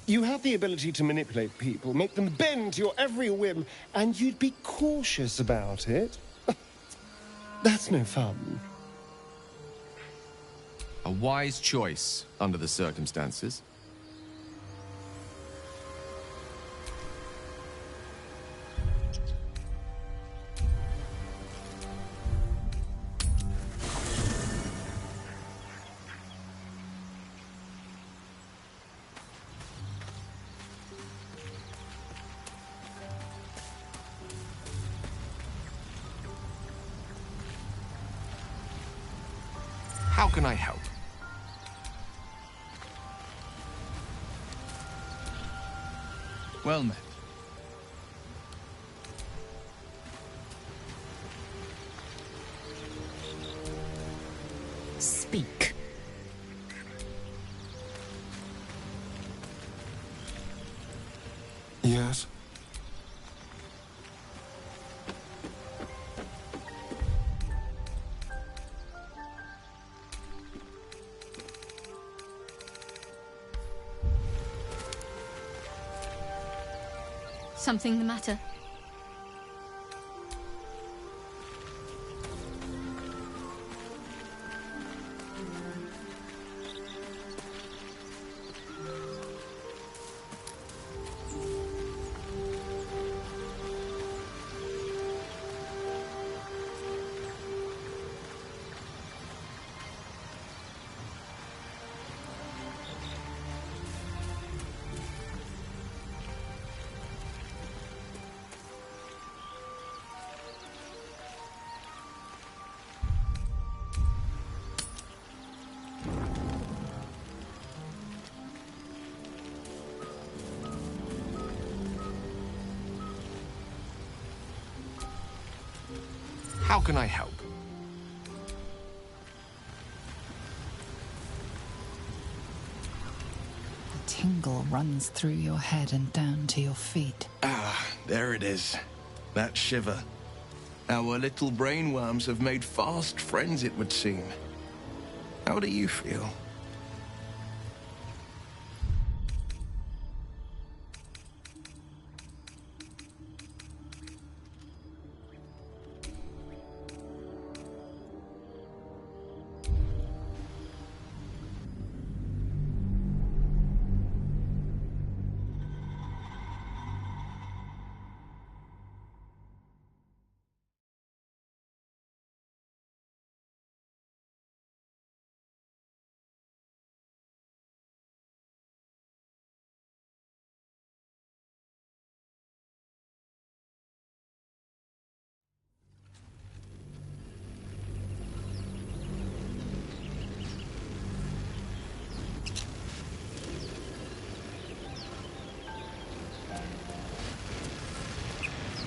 You have the ability to manipulate people, make them bend to your every whim, and you'd be cautious about it. That's no fun. A wise choice, under the circumstances. How can I help? Well met. Speak. Yes? Something the matter? How can I help? A tingle runs through your head and down to your feet. Ah, there it is. That shiver. Our little brainworms have made fast friends, it would seem. How do you feel?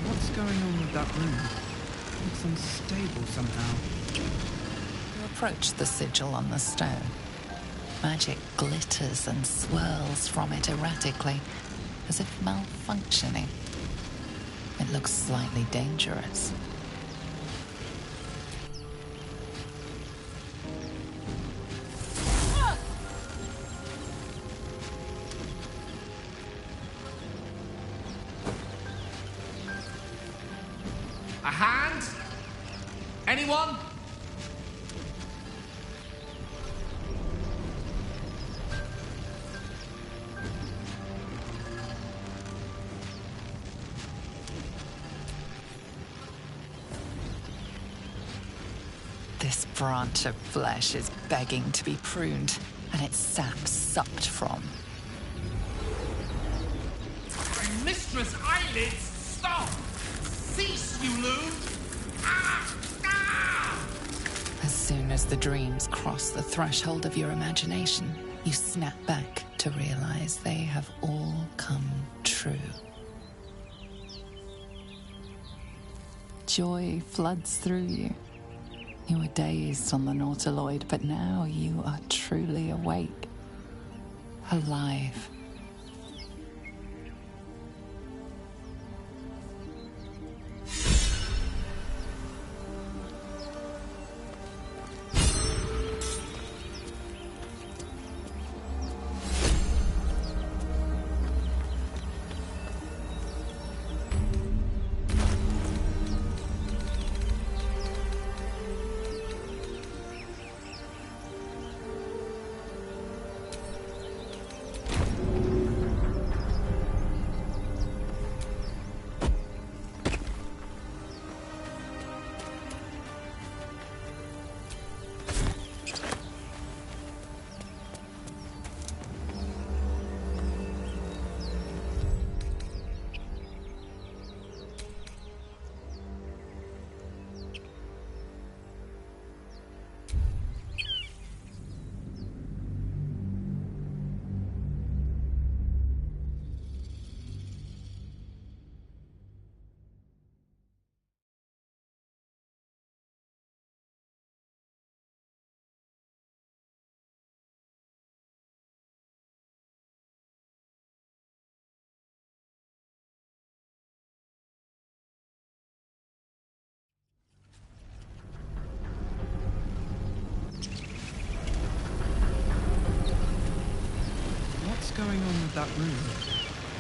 What's going on with that room? It's unstable somehow. You approach the sigil on the stone. Magic glitters and swirls from it erratically, as if malfunctioning. It looks slightly dangerous. A hand? Anyone? This branch of flesh is begging to be pruned, and its sap sucked from. Mistress Eyelids, stop! Cease, you loon! Ah! Ah! As soon as the dreams cross the threshold of your imagination, you snap back to realize they have all come true. Joy floods through you. You were dazed on the Nautiloid, but now you are truly awake. Alive. that room.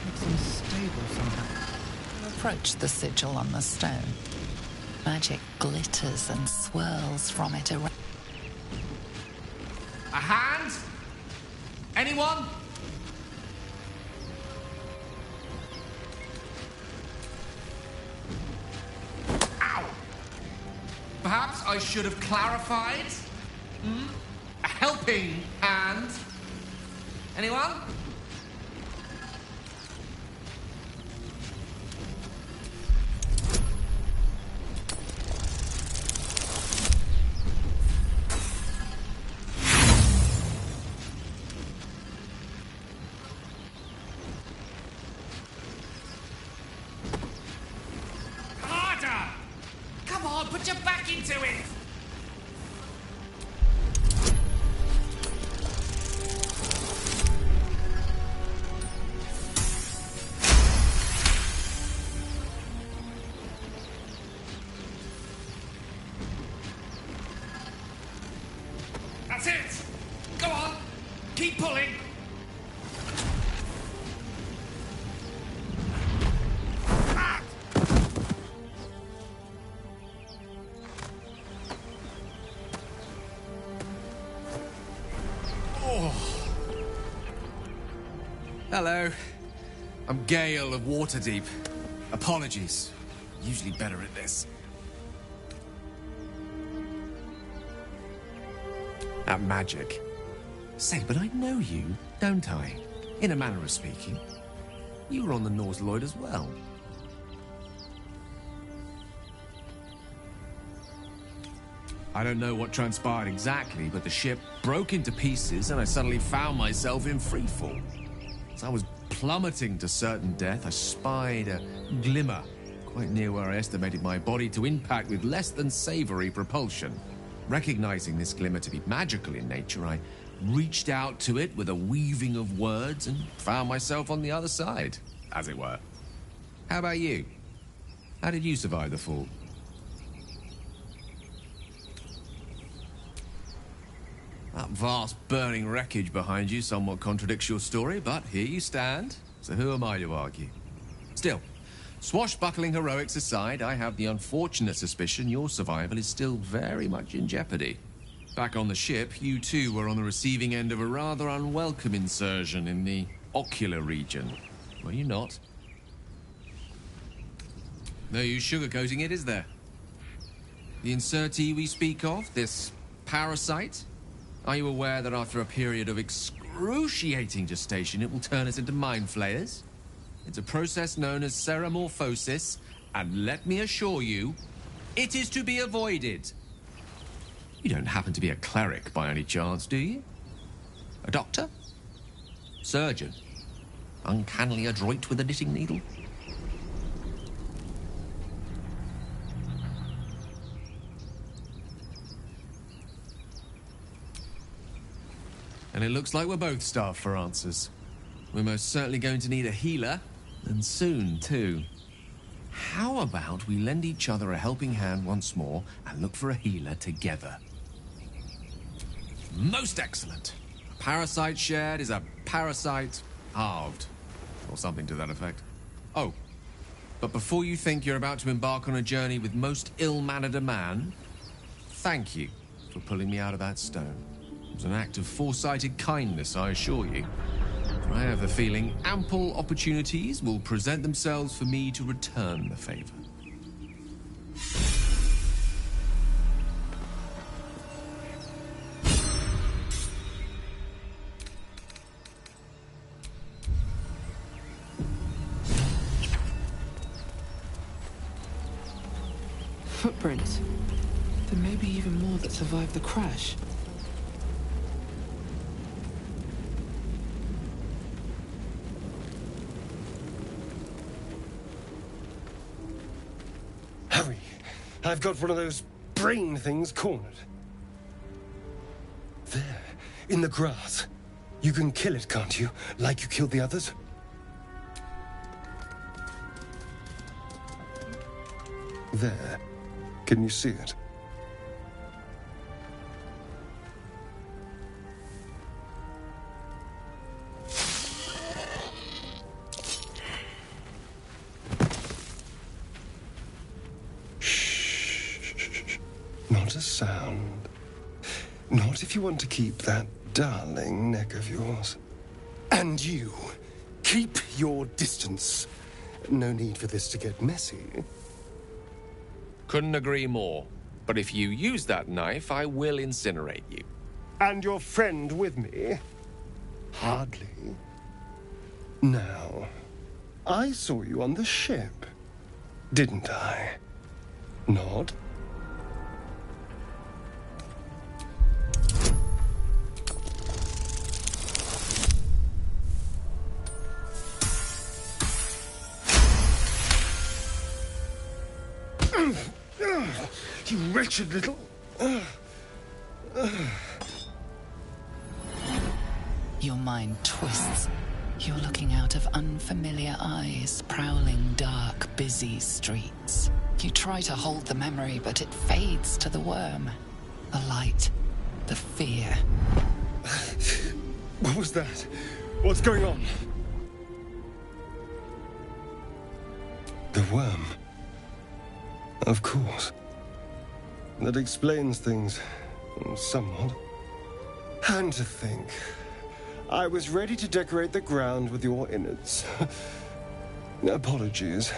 Looks unstable somehow. You approach the sigil on the stone. Magic glitters and swirls from it around. A hand? Anyone? Ow! Perhaps I should have clarified? A helping hand? Anyone? Harder! Come on, put your back into it! That's it! Go on! Keep pulling! Ah! Oh. Hello. I'm Gale of Waterdeep. Apologies. Usually better at this. At magic. Say, but I know you, don't I? In a manner of speaking. You were on the Nautiloid as well. I don't know what transpired exactly, but the ship broke into pieces and I suddenly found myself in freefall. As I was plummeting to certain death, I spied a glimmer quite near where I estimated my body to impact with less than savory propulsion. Recognizing this glimmer to be magical in nature, I reached out to it with a weaving of words and found myself on the other side, as it were. How about you? How did you survive the fall? That vast burning wreckage behind you somewhat contradicts your story, but here you stand, so who am I to argue? Still, swashbuckling heroics aside, I have the unfortunate suspicion your survival is still very much in jeopardy. Back on the ship, you too were on the receiving end of a rather unwelcome insertion in the ocular region. Were you not? No use sugarcoating it, is there? The insertee we speak of, this parasite, are you aware that after a period of excruciating gestation, it will turn us into mind flayers? It's a process known as ceremorphosis, and let me assure you, it is to be avoided. You don't happen to be a cleric by any chance, do you? A doctor? Surgeon? Uncannily adroit with a knitting needle? And it looks like we're both starved for answers. We're most certainly going to need a healer, and soon, too. How about we lend each other a helping hand once more and look for a healer together? Most excellent. A parasite shared is a parasite halved, or something to that effect. Oh, but before you think you're about to embark on a journey with most ill-mannered a man, thank you for pulling me out of that stone. It was an act of foresighted kindness, I assure you. I have the feeling ample opportunities will present themselves for me to return the favor. Footprints. There may be even more that survived the crash. Hurry. I've got one of those brain things cornered. There, in the grass. You can kill it, can't you? Like you killed the others? There. Can you see it? Not a sound. Not if you want to keep that darling neck of yours. And you, keep your distance. No need for this to get messy. Couldn't agree more. But if you use that knife, I will incinerate you. And your friend with me? Hardly. Now, I saw you on the ship, didn't I? Nod? You wretched little... Your mind twists. You're looking out of unfamiliar eyes, prowling dark, busy streets. You try to hold the memory, but it fades to the worm. The light, the fear. What was that? What's going on? The worm. Of course. That explains things, somewhat. And to think, I was ready to decorate the ground with your innards. Apologies.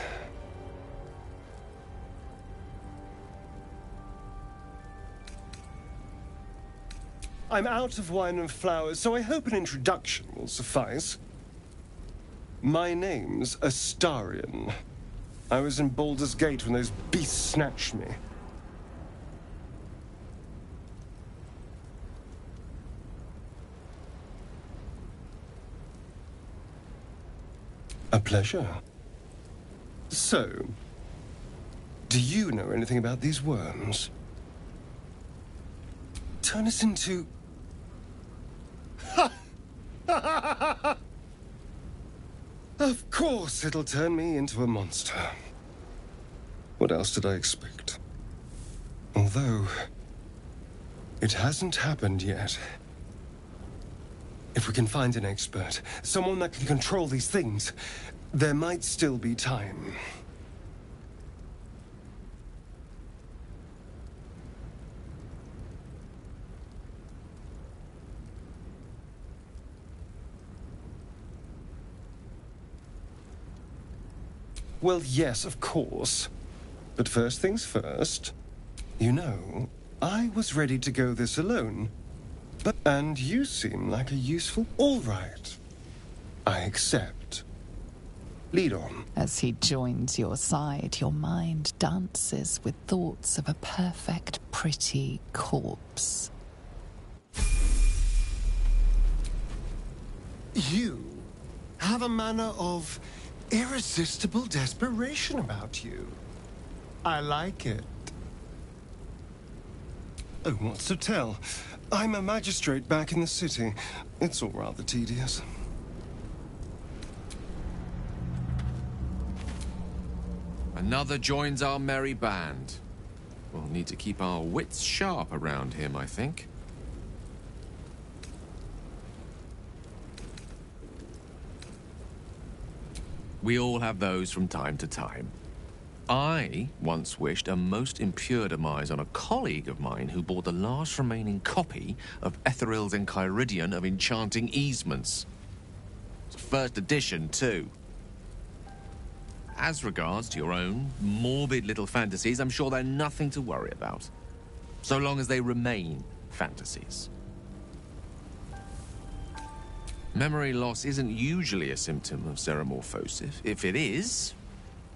I'm out of wine and flowers, so I hope an introduction will suffice. My name's Astarion. I was in Baldur's Gate when those beasts snatched me. A pleasure. So, do you know anything about these worms? Turn us into... Of course it'll turn me into a monster. What else did I expect? Although, it hasn't happened yet. If we can find an expert, someone that can control these things, there might still be time. Well, yes, of course. But first things first. You know, I was ready to go this alone. And you seem like a useful... All right. I accept. Lead on. As he joins your side, your mind dances with thoughts of a perfect, pretty corpse. You have a manner of irresistible desperation about you. I like it. Oh, what's to tell? I'm a magistrate back in the city. It's all rather tedious. Another joins our merry band. We'll need to keep our wits sharp around him, I think. We all have those from time to time. I once wished a most impure demise on a colleague of mine who bought the last remaining copy of Etheril's Enchiridion of Enchanting Easements. It's a first edition, too. As regards to your own morbid little fantasies, I'm sure they're nothing to worry about. So long as they remain fantasies. Memory loss isn't usually a symptom of ceremorphosis. If it is,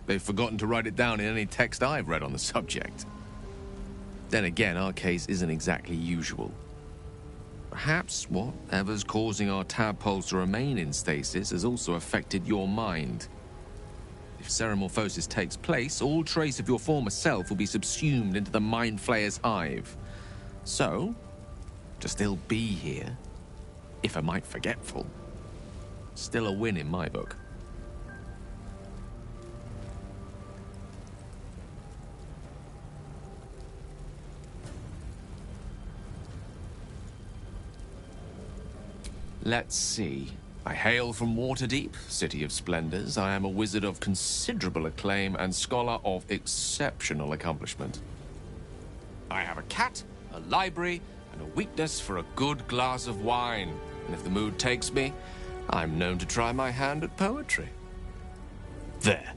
they've forgotten to write it down in any text I've read on the subject. Then again, our case isn't exactly usual. Perhaps whatever's causing our tadpoles to remain in stasis has also affected your mind. If ceremorphosis takes place, all trace of your former self will be subsumed into the Mind Flayer's hive. So, to still be here, if a mite forgetful, still a win in my book. Let's see. I hail from Waterdeep, City of Splendors. I am a wizard of considerable acclaim and scholar of exceptional accomplishment. I have a cat, a library, and a weakness for a good glass of wine. And if the mood takes me, I'm known to try my hand at poetry. There.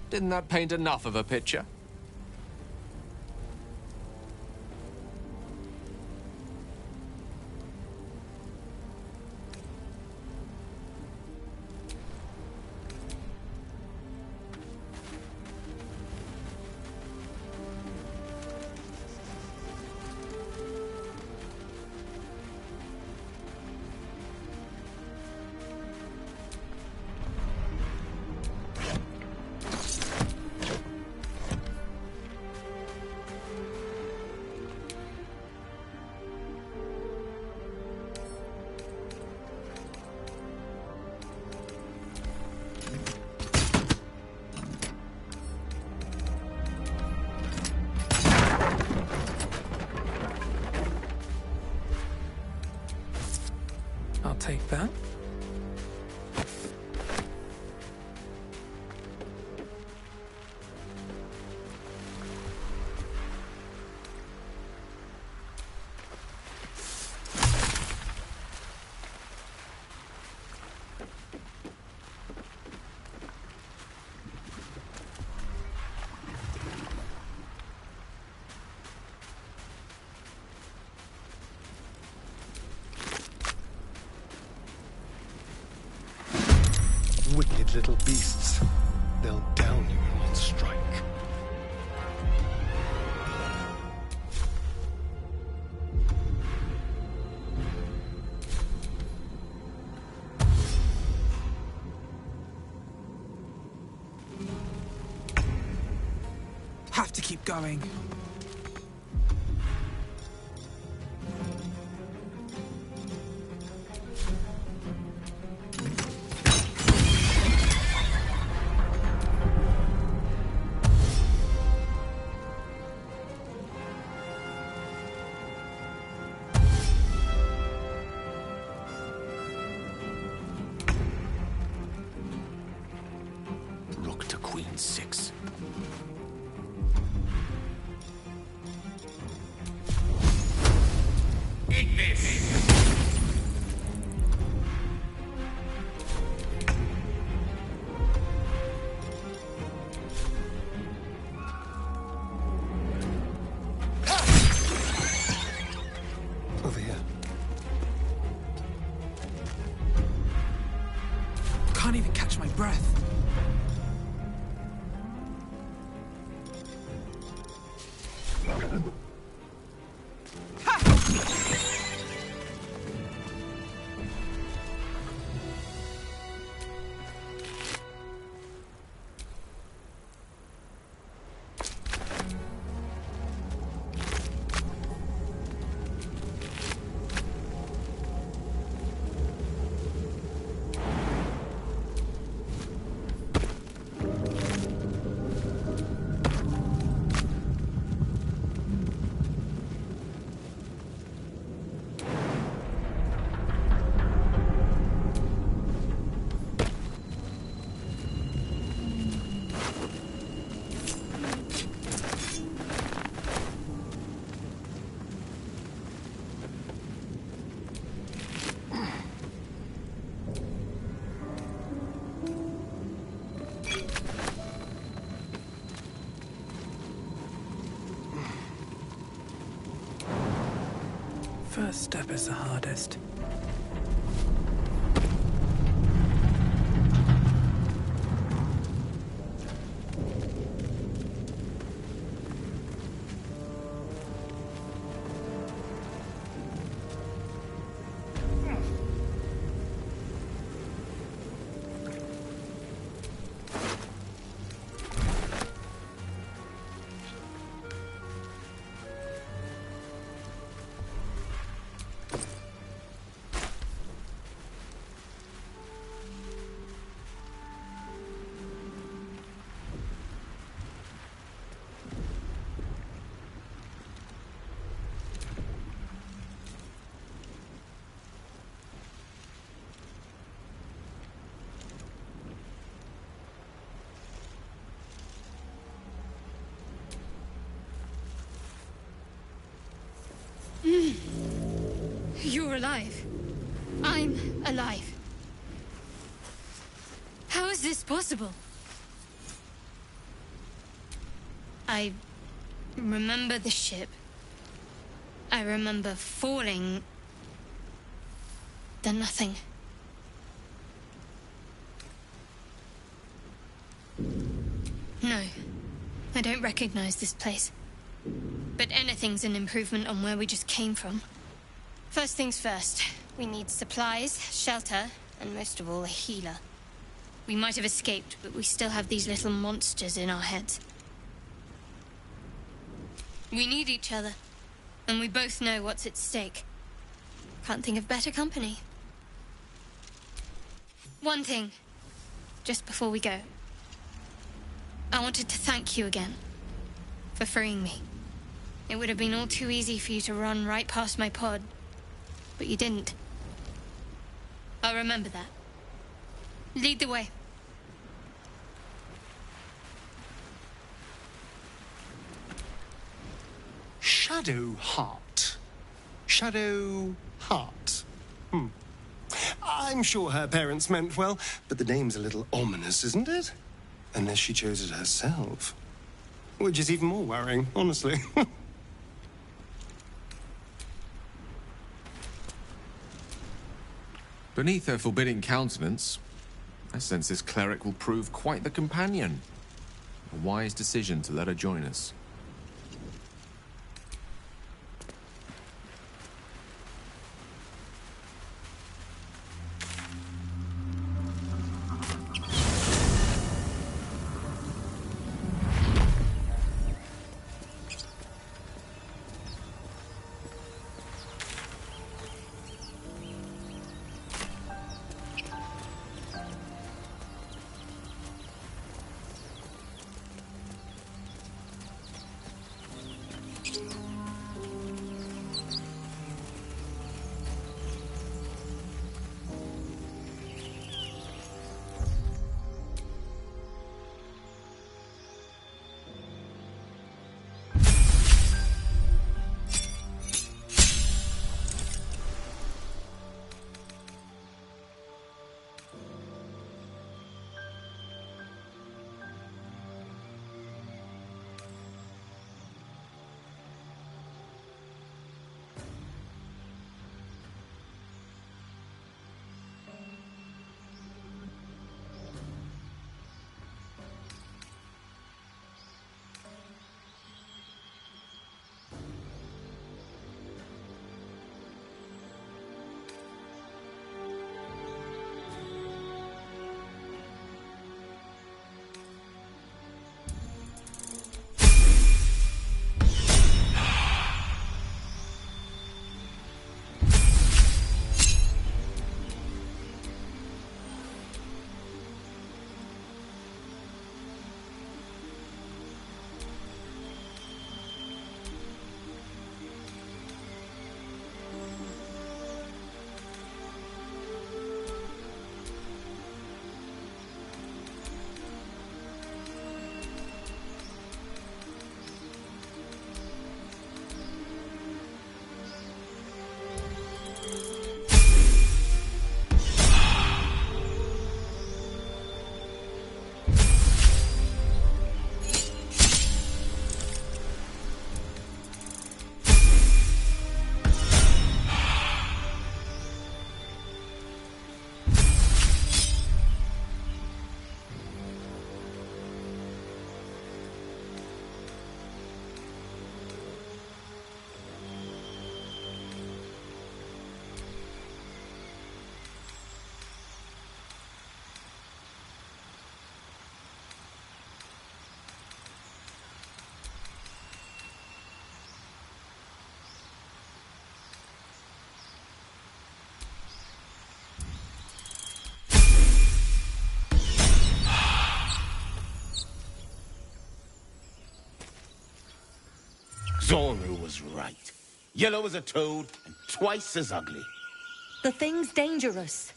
Didn't that paint enough of a picture? I'll take that. Wicked little beasts. They'll down you in one strike. Have to keep going. Rook to queen 6. Eat this! Over here. Can't even catch my breath. First step is the hardest. You're alive. I'm alive. How is this possible? I remember the ship. I remember falling. Then nothing. No, I don't recognize this place. But anything's an improvement on where we just came from. First things first, we need supplies, shelter, and most of all, a healer. We might have escaped, but we still have these little monsters in our heads. We need each other, and we both know what's at stake. Can't think of better company. One thing, just before we go. I wanted to thank you again for freeing me. It would have been all too easy for you to run right past my pod, but you didn't. I'll remember that. Lead the way. Shadow Heart. Shadow Heart. I'm sure her parents meant well, but the name's a little ominous, isn't it? Unless she chose it herself. Which is even more worrying, honestly. Beneath her forbidding countenance, I sense this cleric will prove quite the companion. A wise decision to let her join us. Zora was right. Yellow as a toad and twice as ugly. The thing's dangerous.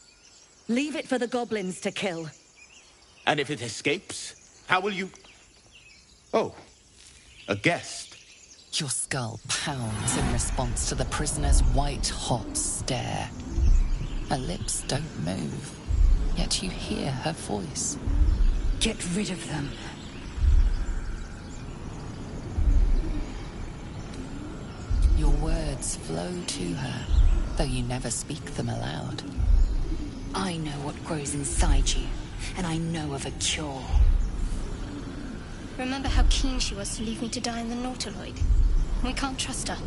Leave it for the goblins to kill. And if it escapes, how will you... Oh, a guest. Your skull pounds in response to the prisoner's white-hot stare. Her lips don't move, yet you hear her voice. Get rid of them. Your words flow to her, though you never speak them aloud. I know what grows inside you, and I know of a cure. Remember how keen she was to leave me to die in the Nautiloid? We can't trust her.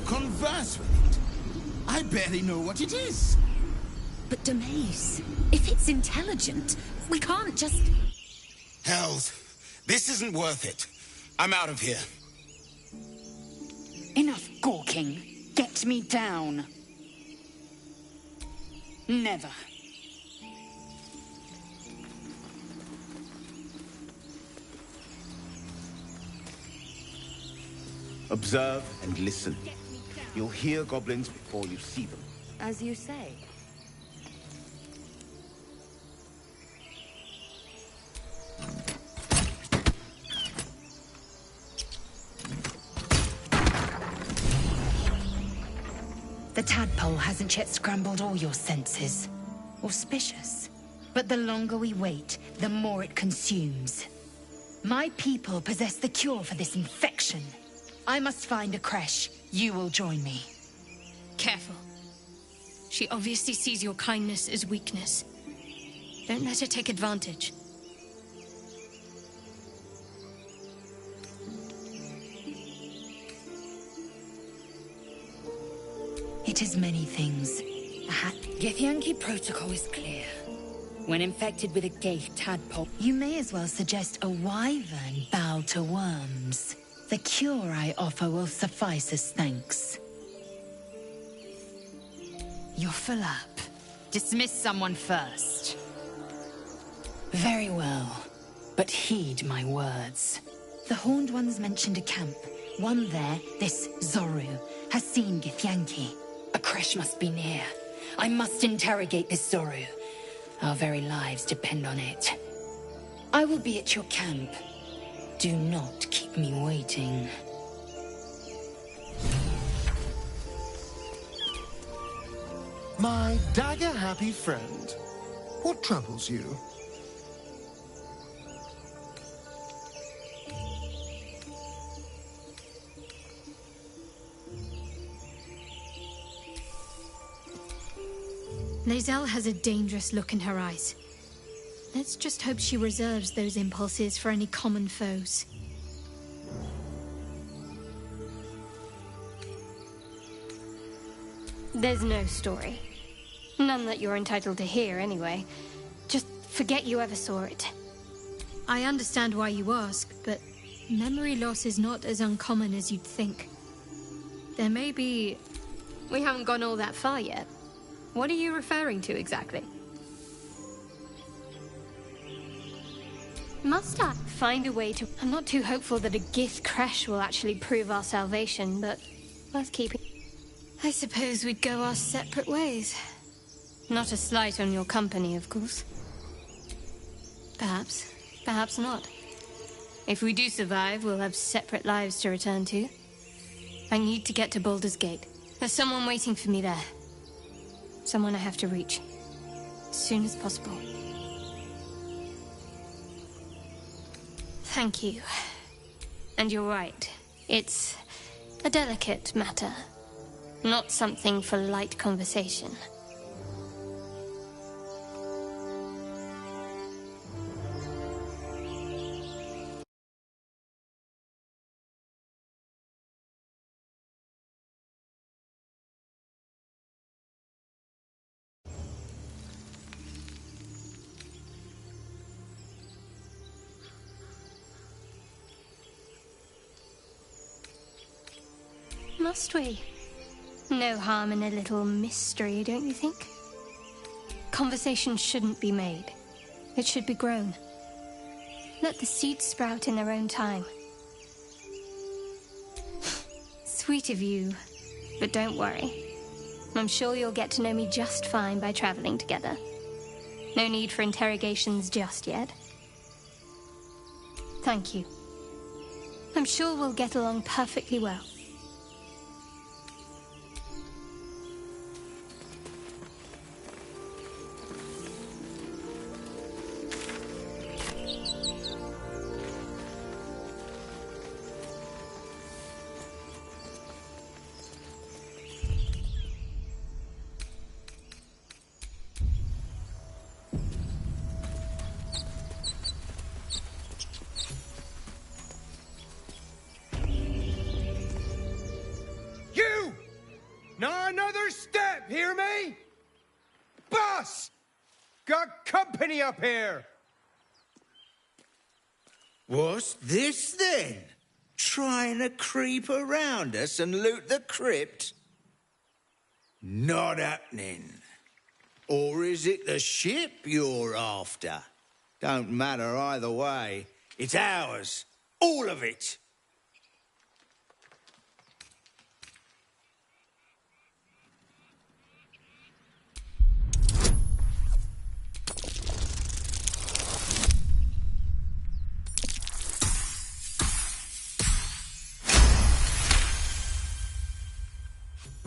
Converse with it. I barely know what it is. But Demaze, if it's intelligent, we can't just... Hells, this isn't worth it. I'm out of here. Enough gawking. Get me down. Never. Observe and listen. You'll hear goblins before you see them. As you say. The tadpole hasn't yet scrambled all your senses. Auspicious. But the longer we wait, the more it consumes. My people possess the cure for this infection. I must find a creche. You will join me. Careful. She obviously sees your kindness as weakness. Don't let her take advantage. It is many things. Githyanki protocol is clear. When infected with a Gaith tadpole, you may as well suggest a wyvern bow to worms. The cure I offer will suffice as thanks. You're full up. Dismiss someone first. Very well, but heed my words. The Horned Ones mentioned a camp. One there, this Zoru, has seen Githyanki. A creche must be near. I must interrogate this Zoru. Our very lives depend on it. I will be at your camp. Do not keep me waiting. My dagger-happy friend, what troubles you? Lae'zel has a dangerous look in her eyes. Let's just hope she reserves those impulses for any common foes. There's no story. None that you're entitled to hear, anyway. Just forget you ever saw it. I understand why you ask, but memory loss is not as uncommon as you'd think. There may be... We haven't gone all that far yet. What are you referring to exactly? Must I find a way to... I'm not too hopeful that a Gith creche will actually prove our salvation, but worth keeping. I suppose we'd go our separate ways. Not a slight on your company, of course. Perhaps. Perhaps not. If we do survive, we'll have separate lives to return to. I need to get to Baldur's Gate. There's someone waiting for me there. Someone I have to reach. As soon as possible. Thank you. And you're right. It's a delicate matter. Not something for light conversation. Must we? No harm in a little mystery, don't you think? Conversation shouldn't be made. It should be grown. Let the seeds sprout in their own time. Sweet of you, but don't worry. I'm sure you'll get to know me just fine by traveling together. No need for interrogations just yet. Thank you. I'm sure we'll get along perfectly well. Not another step, hear me? Boss! Got company up here! What's this then? Trying to creep around us and loot the crypt? Not happening. Or is it the ship you're after? Don't matter either way. It's ours. All of it.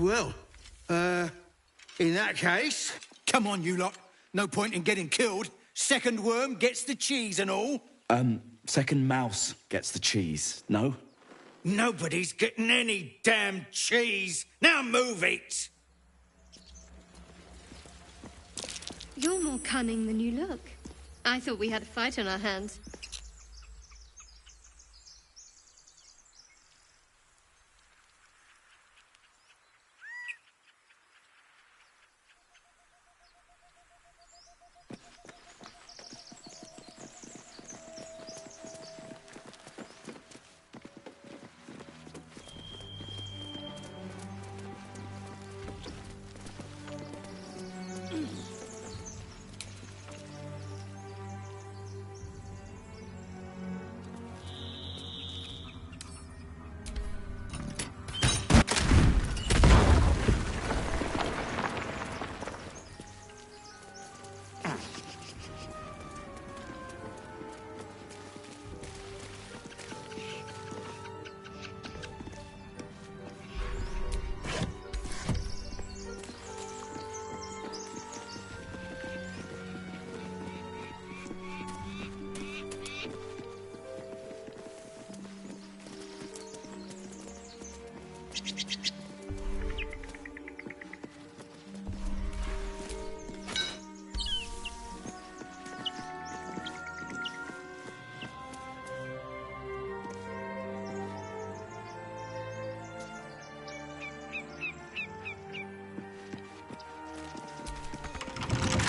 Well, in that case... Come on, you lot. No point in getting killed. Second worm gets the cheese and all. Second mouse gets the cheese, no? Nobody's getting any damn cheese. Now move it! You're more cunning than you look. I thought we had a fight on our hands.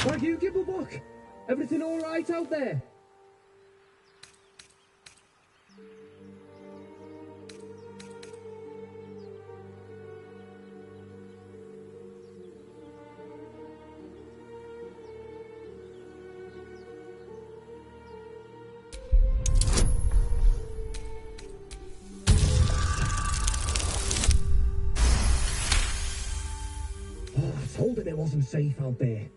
Why do you give a book? Everything all right out there? Oh, I told him it wasn't safe out there.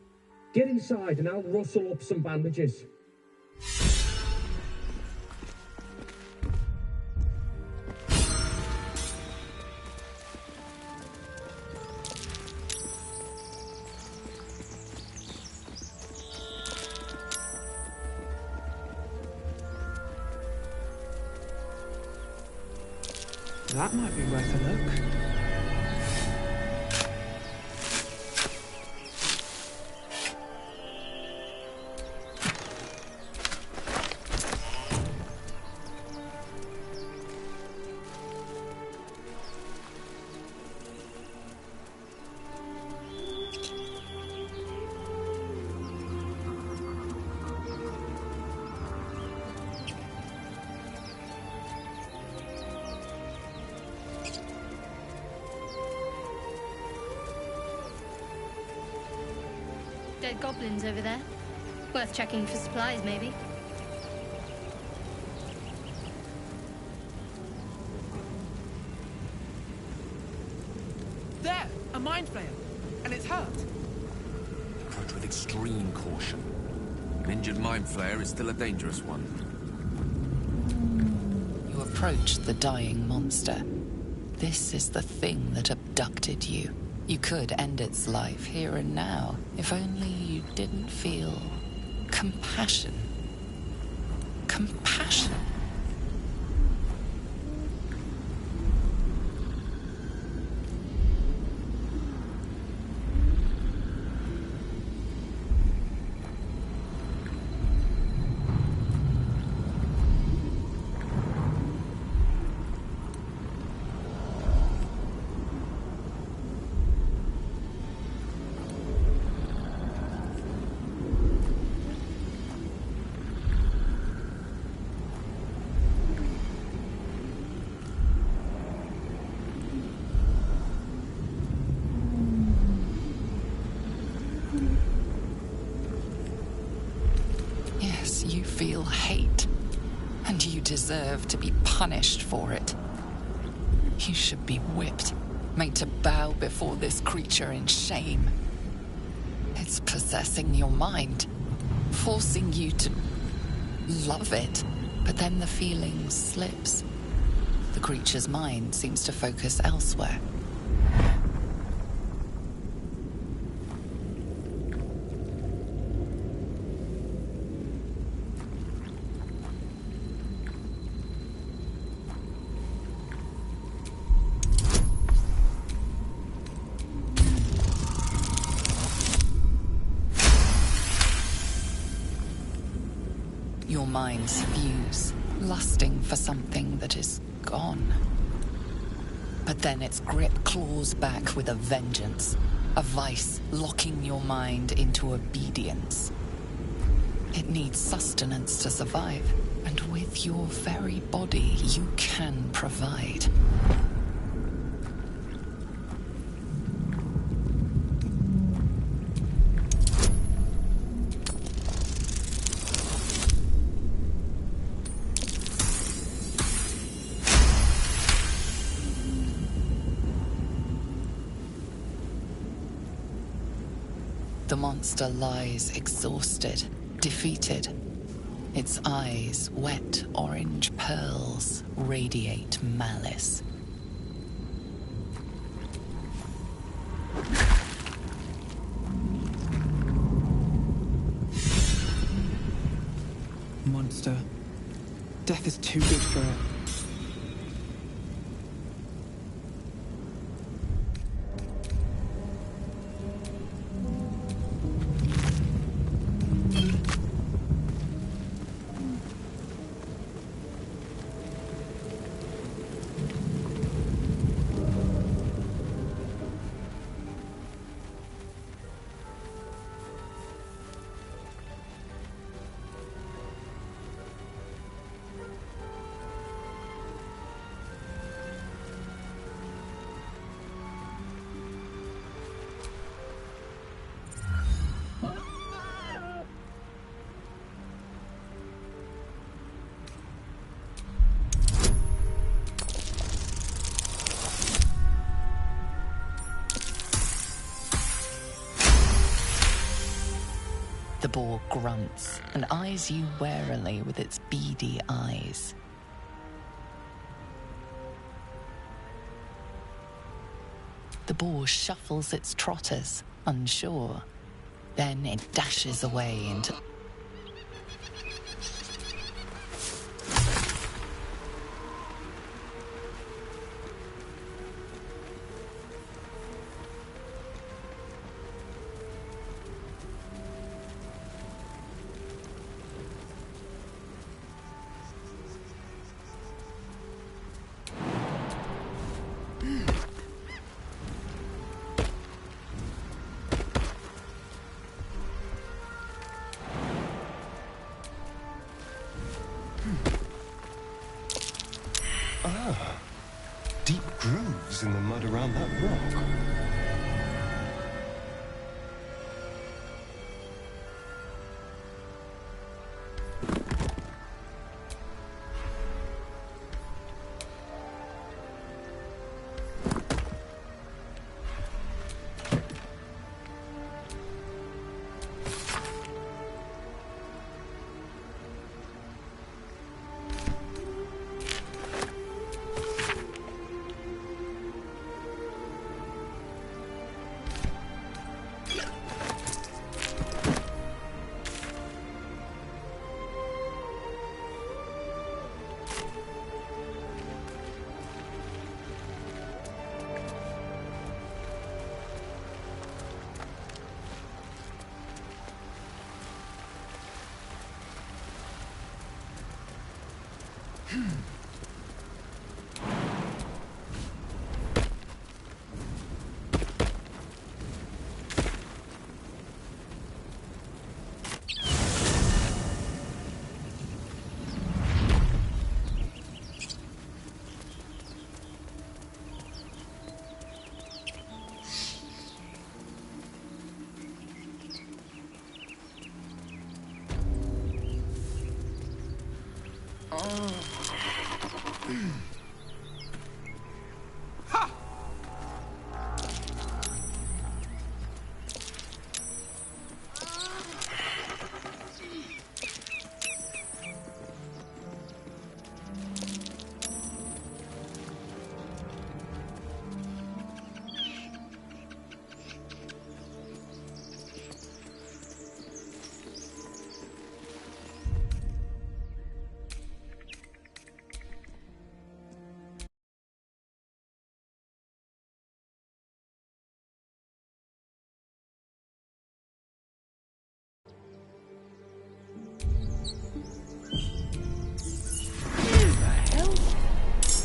Get inside and I'll rustle up some bandages. That might be worth a look. Dead goblins over there. Worth checking for supplies, maybe. A mind flayer. And it's hurt. Approach with extreme caution. An injured mind flayer is still a dangerous one. You approach the dying monster. This is the thing that abducted you. You could end its life here and now, if only you didn't feel compassion. Compassion. You feel hate, and you deserve to be punished for it. You should be whipped, made to bow before this creature in shame. It's possessing your mind, forcing you to love it, but then the feeling slips. The creature's mind seems to focus elsewhere. Your minds fuse, lusting for something that is gone. But then its grip claws back with a vengeance, a vice locking your mind into obedience. It needs sustenance to survive, and with your very body, you can provide. The monster lies exhausted, defeated. Its eyes, wet orange pearls, radiate malice. Monster. Death is too good for it. The boar grunts and eyes you warily with its beady eyes. The boar shuffles its trotters, unsure. Then it dashes away into... Deep grooves in the mud around that rock.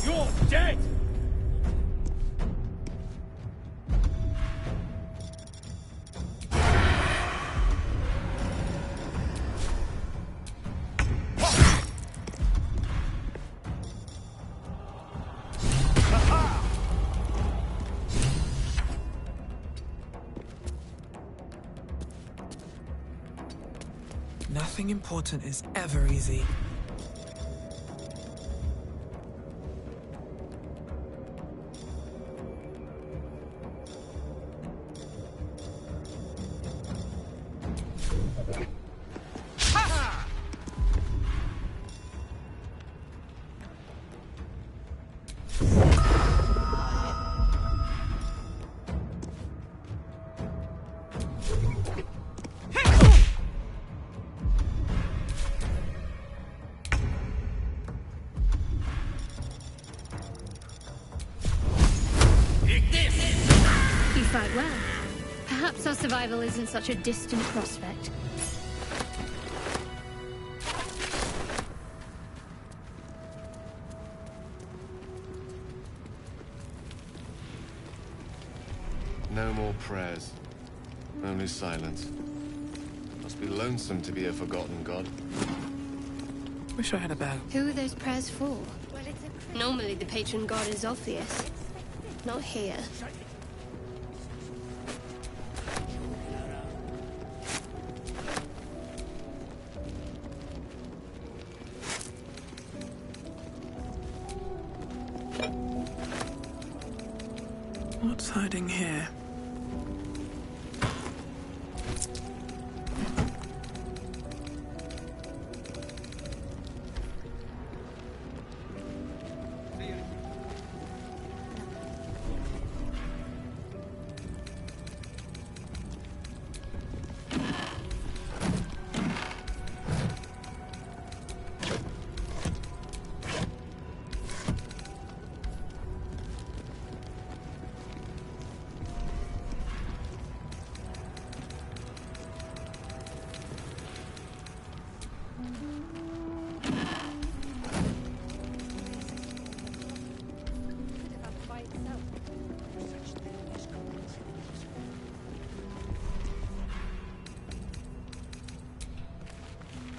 You're dead! Nothing important is ever easy. You fight well. Perhaps our survival isn't such a distant prospect. No more prayers. Only silence. Must be lonesome to be a forgotten god. Wish I had a bag. Who are those prayers for? Normally the patron god is obvious. Not here. What's hiding here?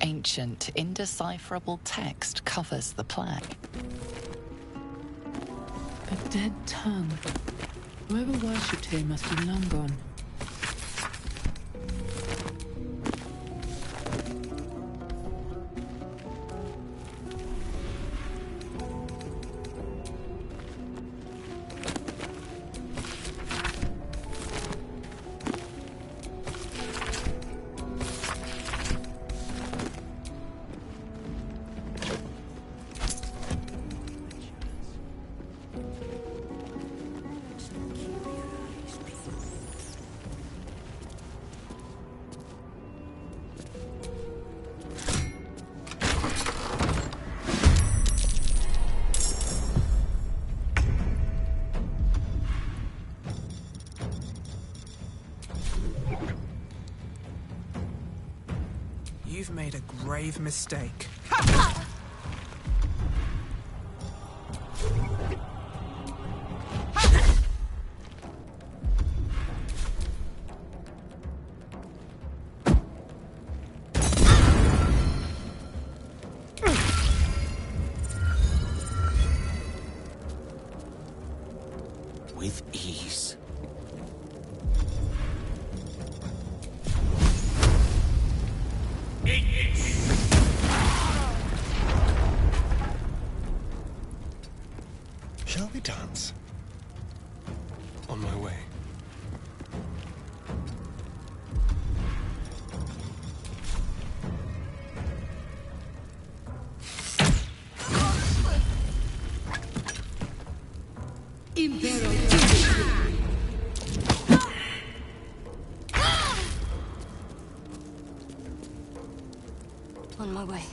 Ancient, indecipherable text covers the plaque. A dead tongue. Whoever worshipped here must be long gone. You've made a grave mistake. we dance? On my way. On my way.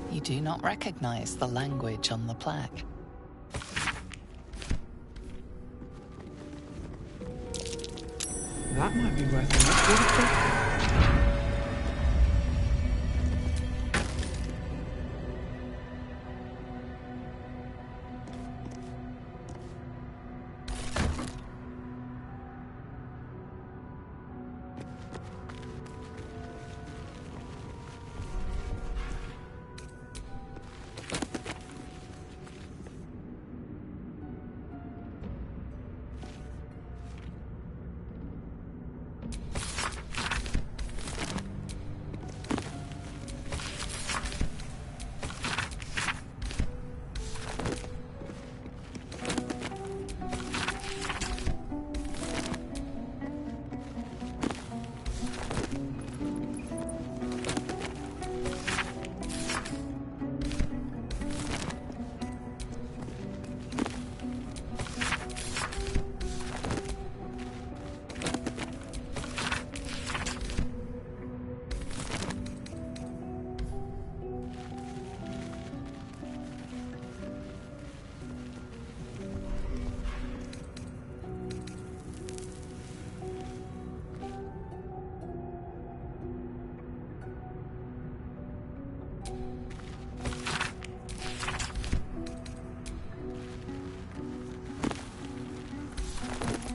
You do not recognize the language on the plaque. That might be worth a look.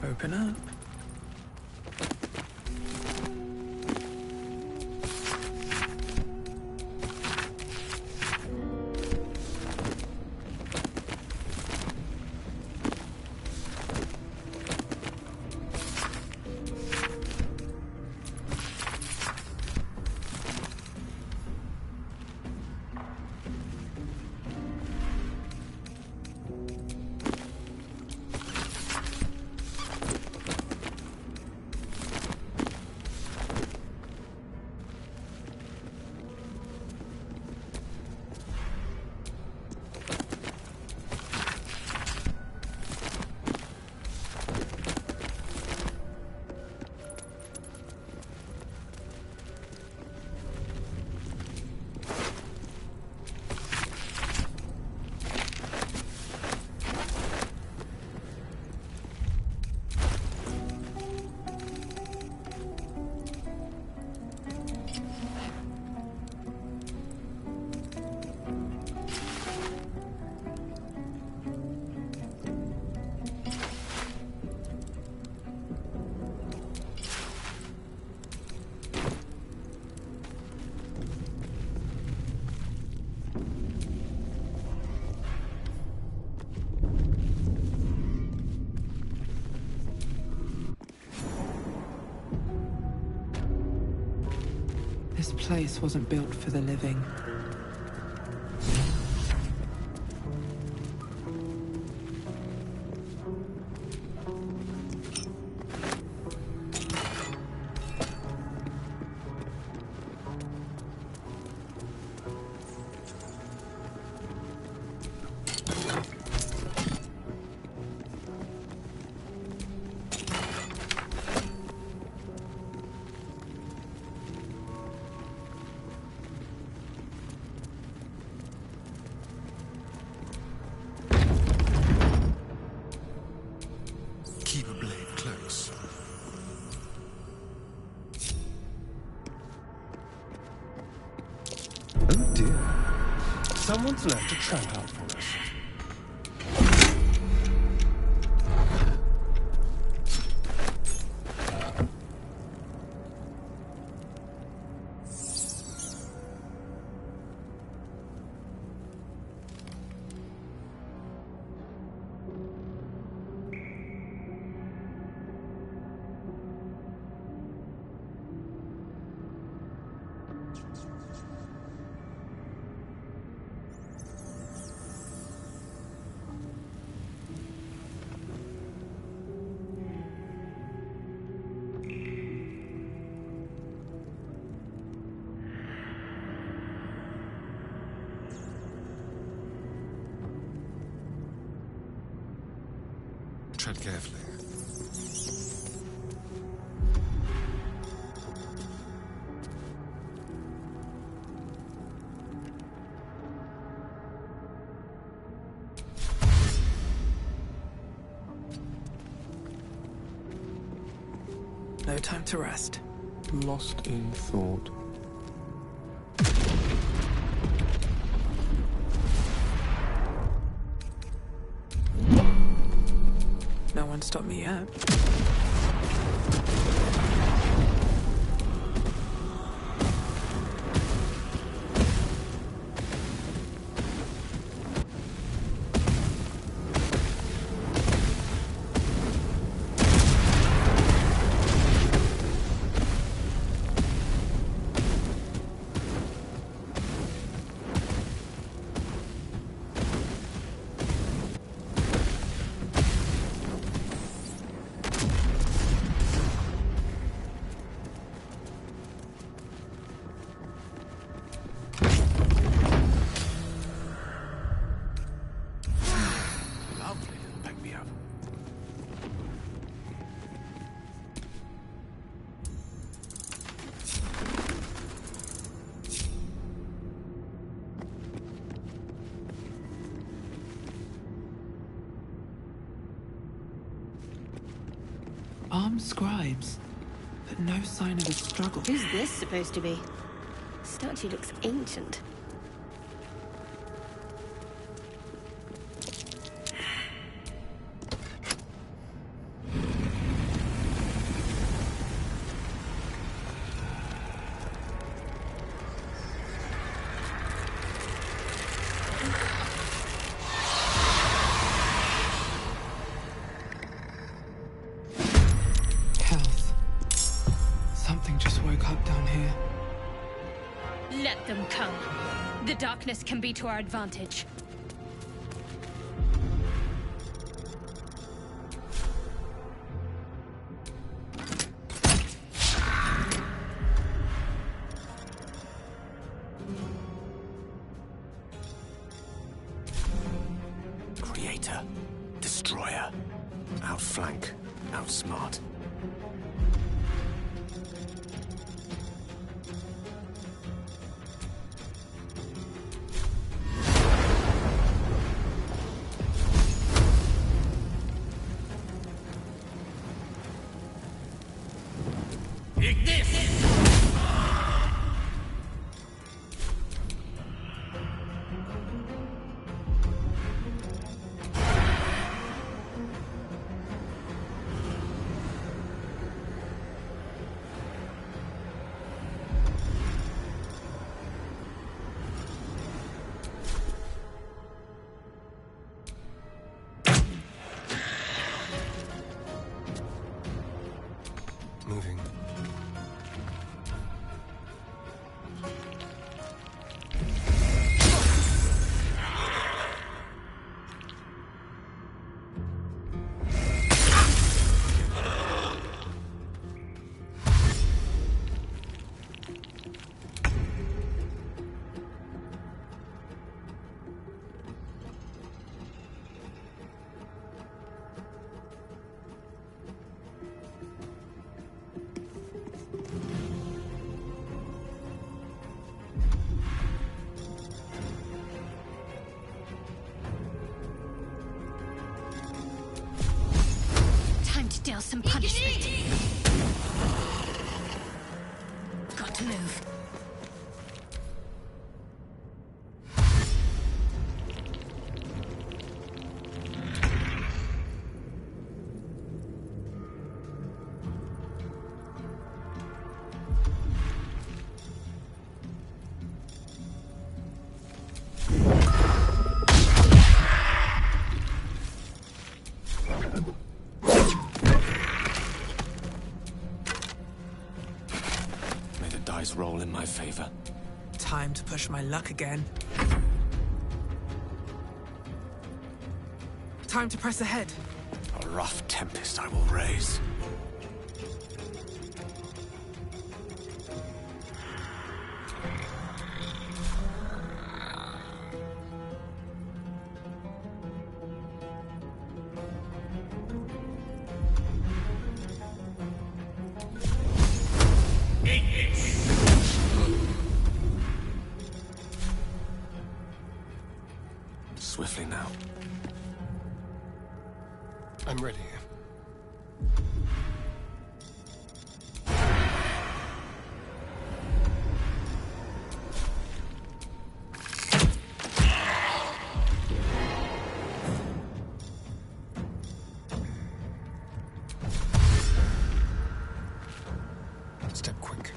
Open up. place wasn't built for the living. Keep a blade close. Oh dear. Someone's left a trap out for us. Tread carefully. No time to rest. Lost in thought. No one stopped me yet. Armed scribes, but no sign of a struggle. Who's this supposed to be? Statue looks ancient. Something just woke up down here. Let them come. The darkness can be to our advantage. Creator, destroyer, outflank, outsmart. jail some punishment. Got to move. Roll in my favor. Time to push my luck again. Time to press ahead. A rough tempest I will raise. Swiftly now. I'm ready. Step quick.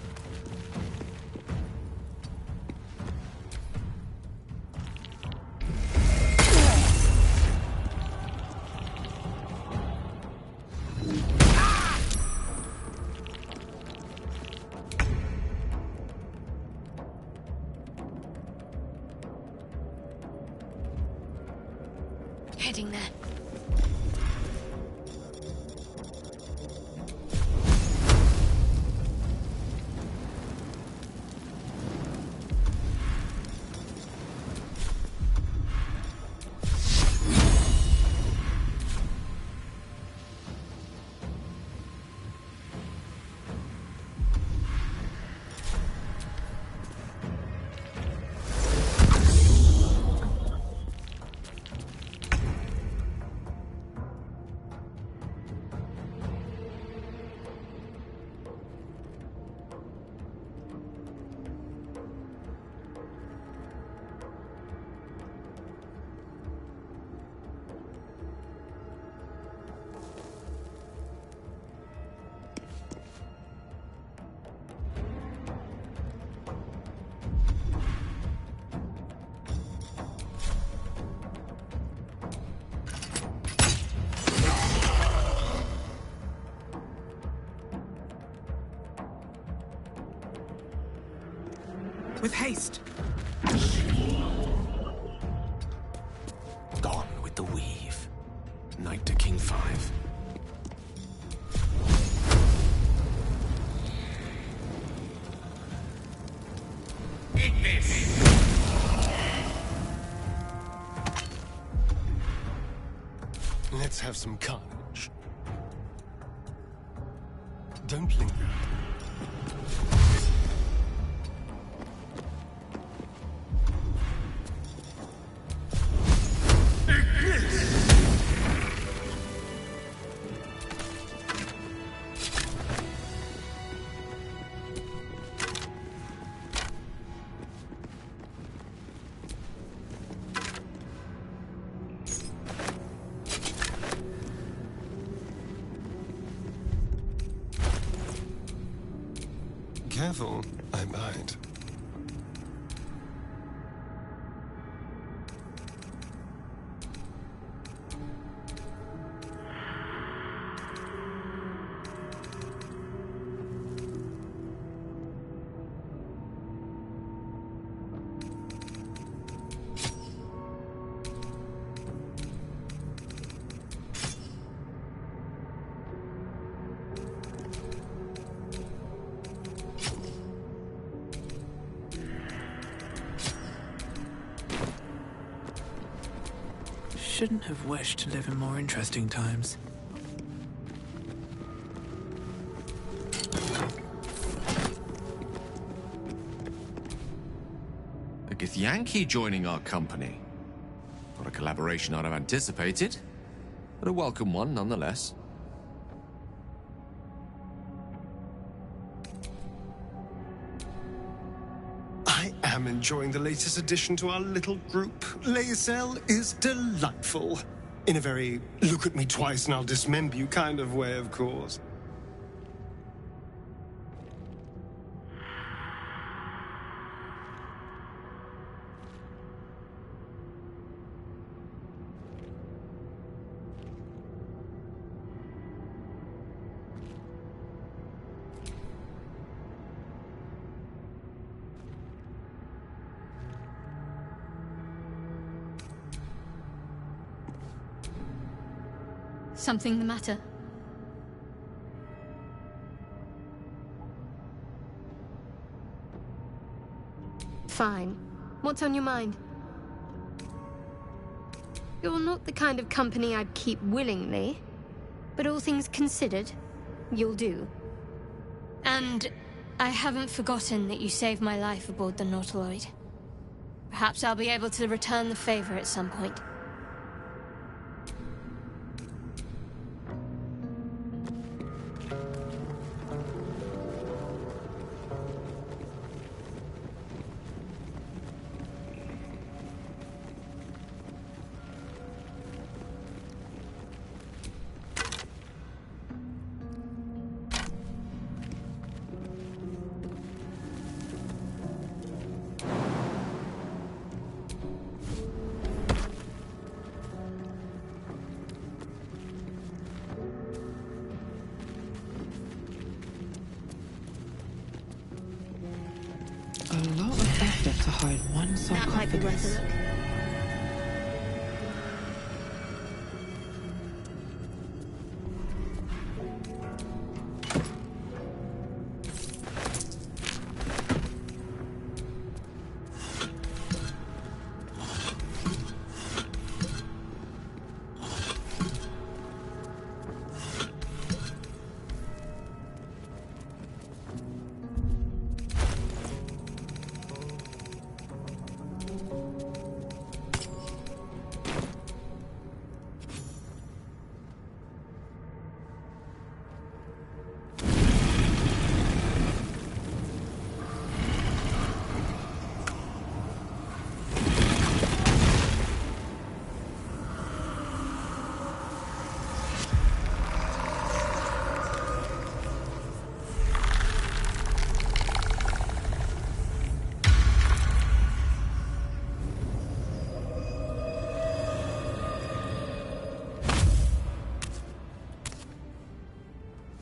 Heading there. With haste. Gone with the weave. Knight to King 5. Eat this! Let's have some carnage. Don't linger. Careful, I bite. Shouldn't have wished to live in more interesting times. A Githyanki joining our company. Not a collaboration I'd have anticipated, but a welcome one nonetheless. am enjoying the latest addition to our little group. Lae'zel is delightful. In a very look at me twice and I'll dismember you kind of way, of course. Something the matter? Fine. What's on your mind? You're not the kind of company I'd keep willingly, but all things considered, you'll do. And I haven't forgotten that you saved my life aboard the Nautiloid. Perhaps I'll be able to return the favor at some point. A lot of effort to hide one That might be worth a look.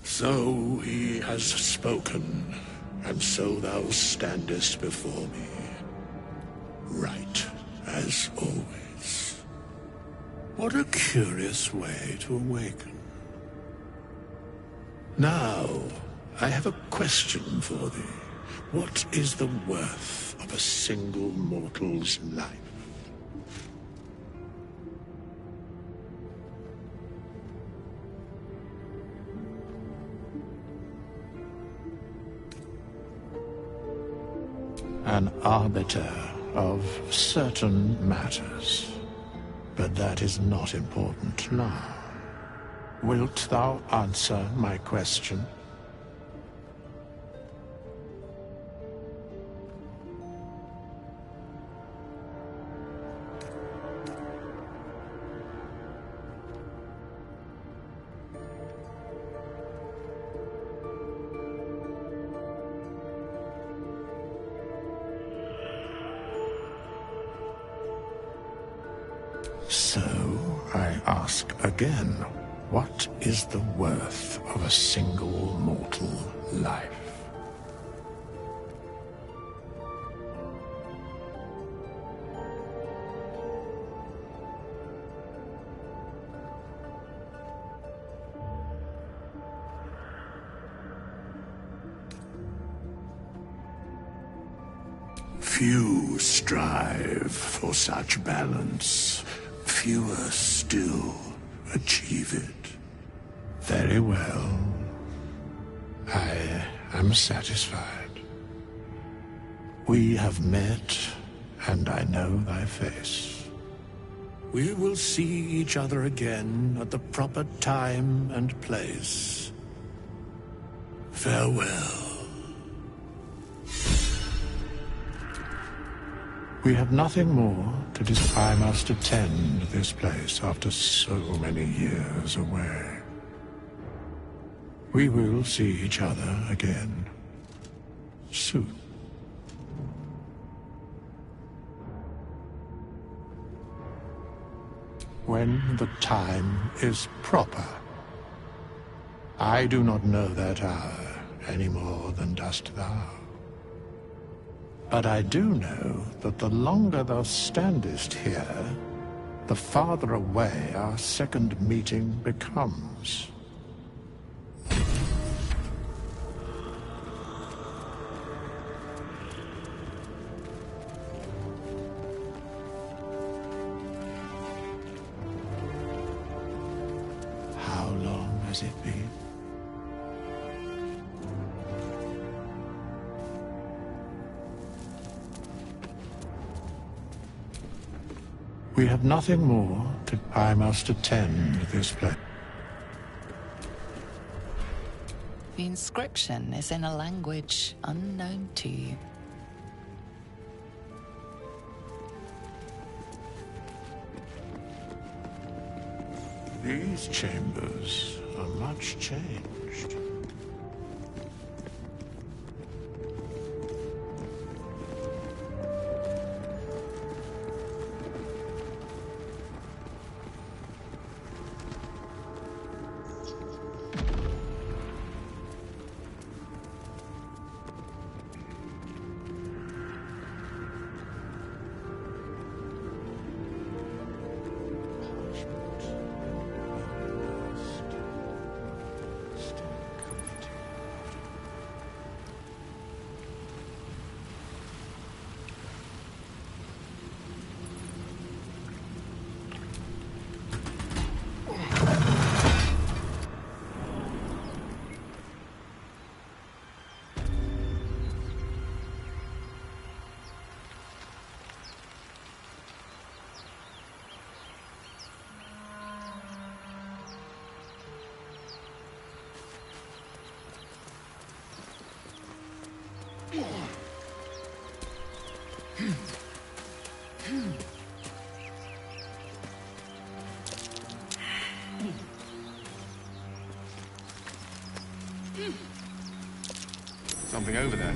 So he has spoken, and so thou standest before me, right as always. What a curious way to awaken. Now, I have a question for thee. What is the worth of a single mortal's life? An arbiter of certain matters. But that is not important now. Wilt thou answer my question? So, I ask again, what is the worth of a single mortal life? Few strive for such balance. Fewer still achieve it. Very well. I am satisfied. We have met, and I know thy face. We will see each other again at the proper time and place. Farewell. We have nothing more to I must attend this place after so many years away. We will see each other again soon. When the time is proper. I do not know that hour any more than dost thou. But I do know that the longer thou standest here, the farther away our second meeting becomes. How long has it been? We have nothing more to... I must attend this place. The inscription is in a language unknown to you. These chambers are much changed. Something over there.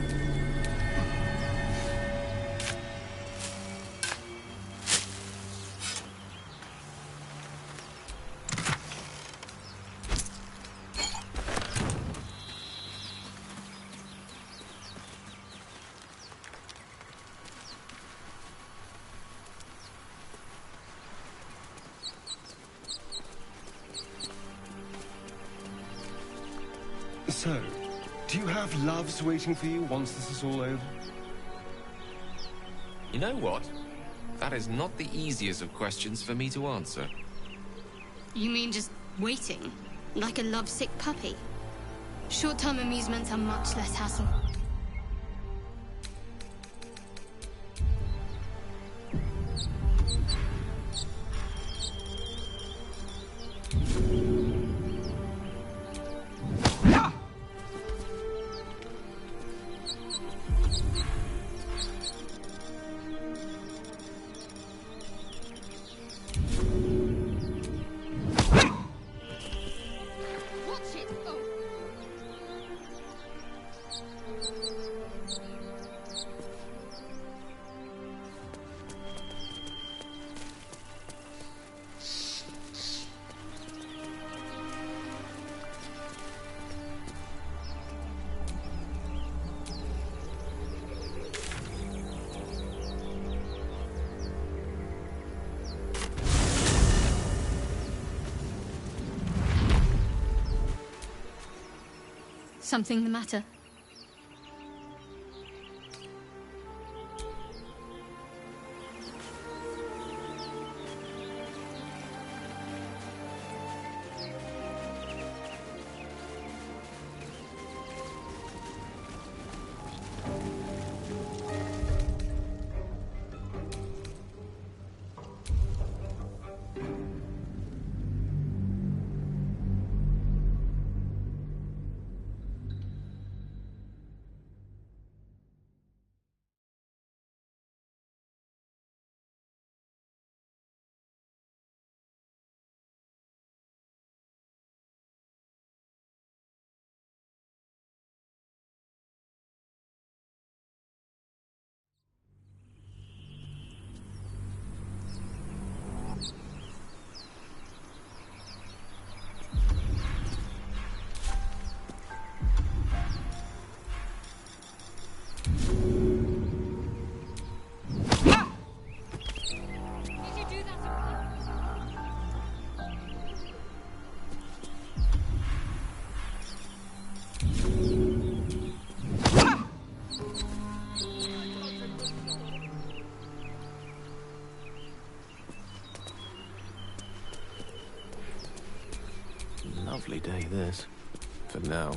So, do you have loves waiting for you once this is all over? You know what? That is not the easiest of questions for me to answer. You mean just waiting? Like a lovesick puppy? Short-term amusements are much less hassle. Something the matter? Lovely day, this. For now.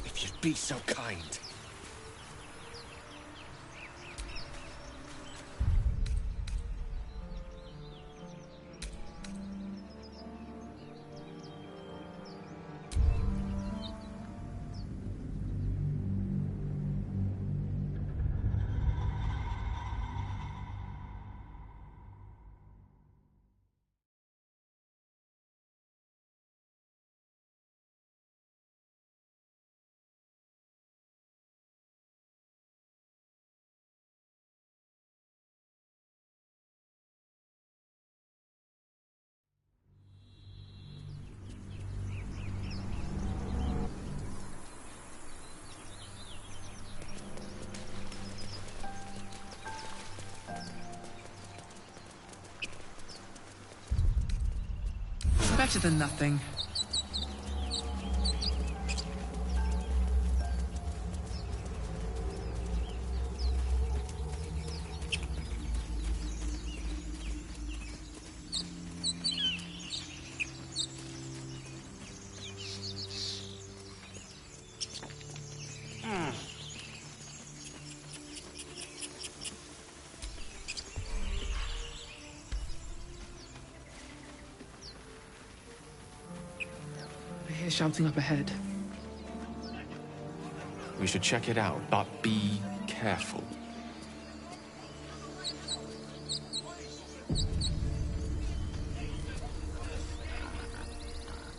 If you'd be so kind. Better than nothing. I hear shouting up ahead. We should check it out, but be careful.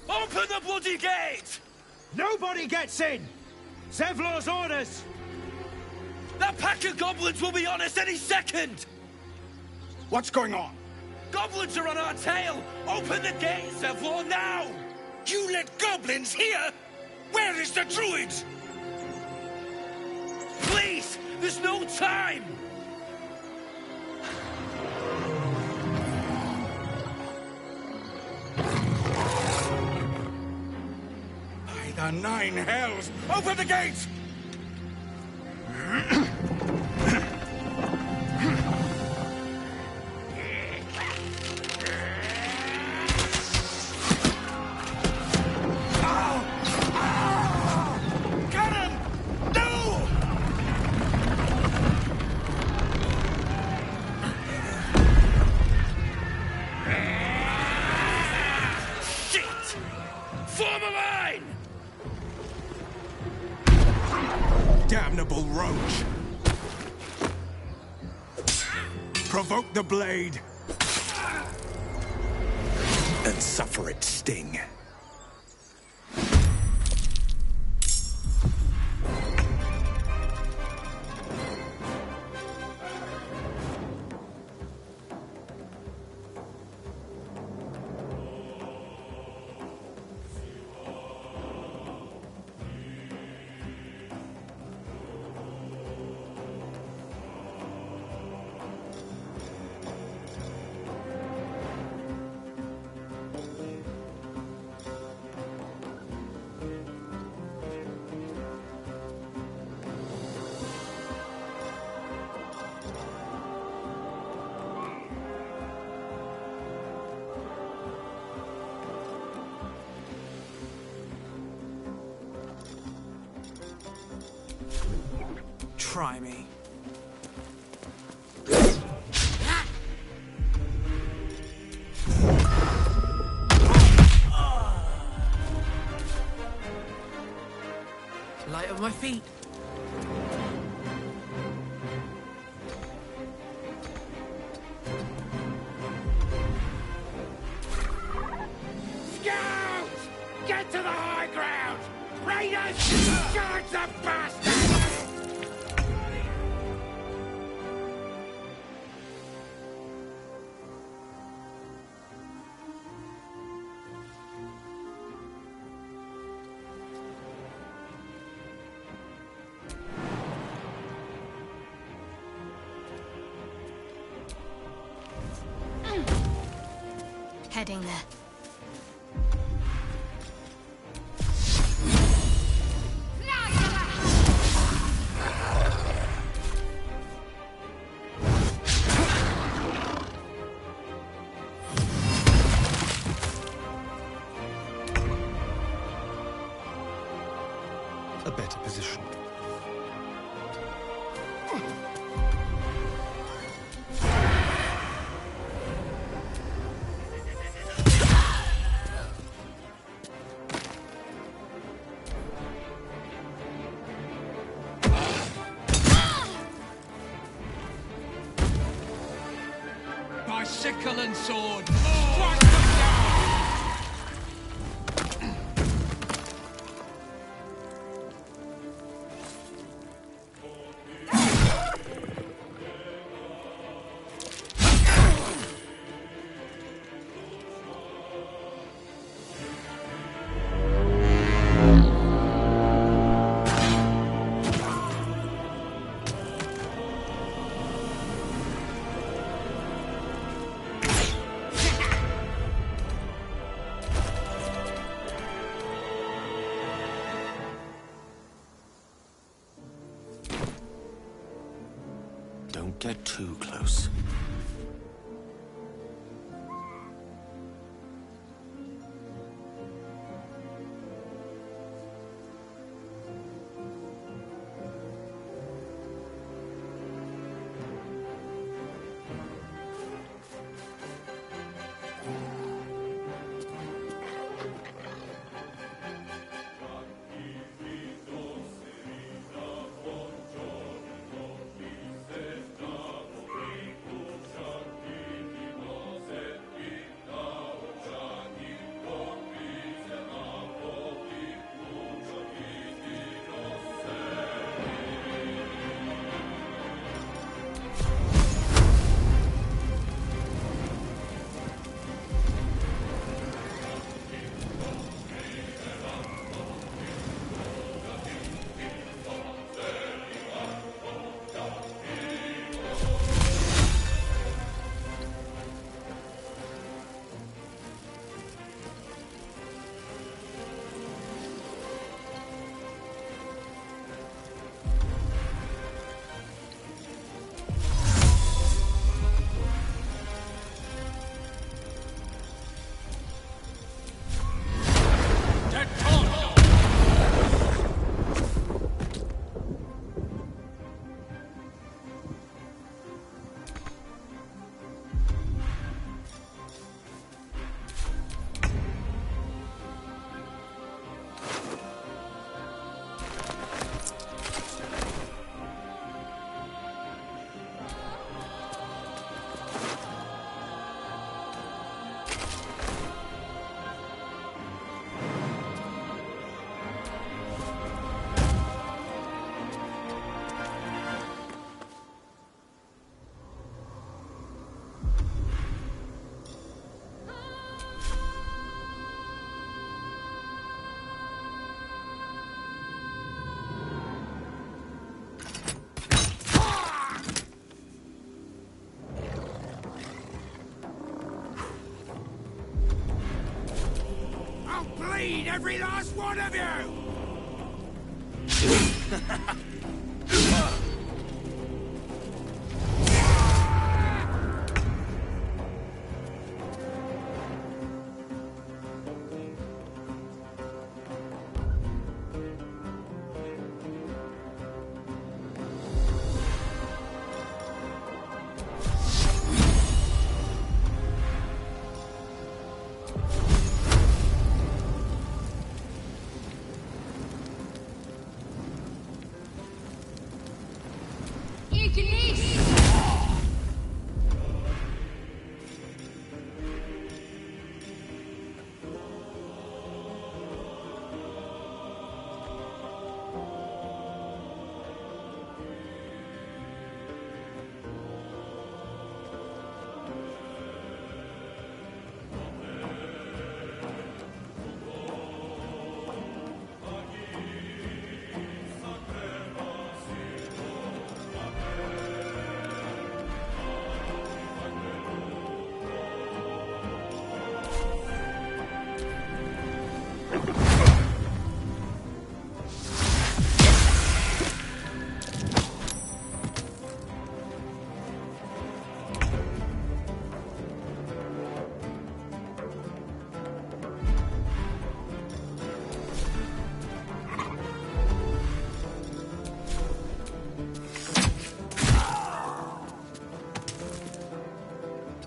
Open the bloody gate! Nobody gets in! Zevlor's orders! That pack of goblins will be on us any second! What's going on? Goblins are on our tail! Open the gate, Zevlor, now! You let goblins here? Where is the druid? Please! There's no time! By the nine hells! Open the gates! Form a line! Damnable roach! Provoke the blade! And suffer its sting. Try me. Light on my feet. Scouts! Get to the high ground! Raiders! Charge the bastards! heading there. A better position. By sickle and sword, strike them down! Don't get too close. Bleed every last one of you!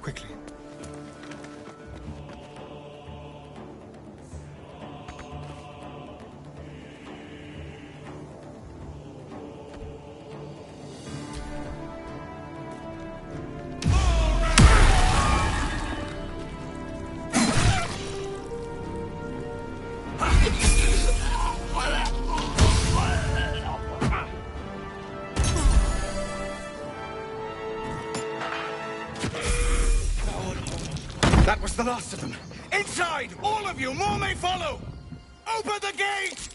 quickly. That was the last of them. Inside! All of you! More may follow! Open the gate!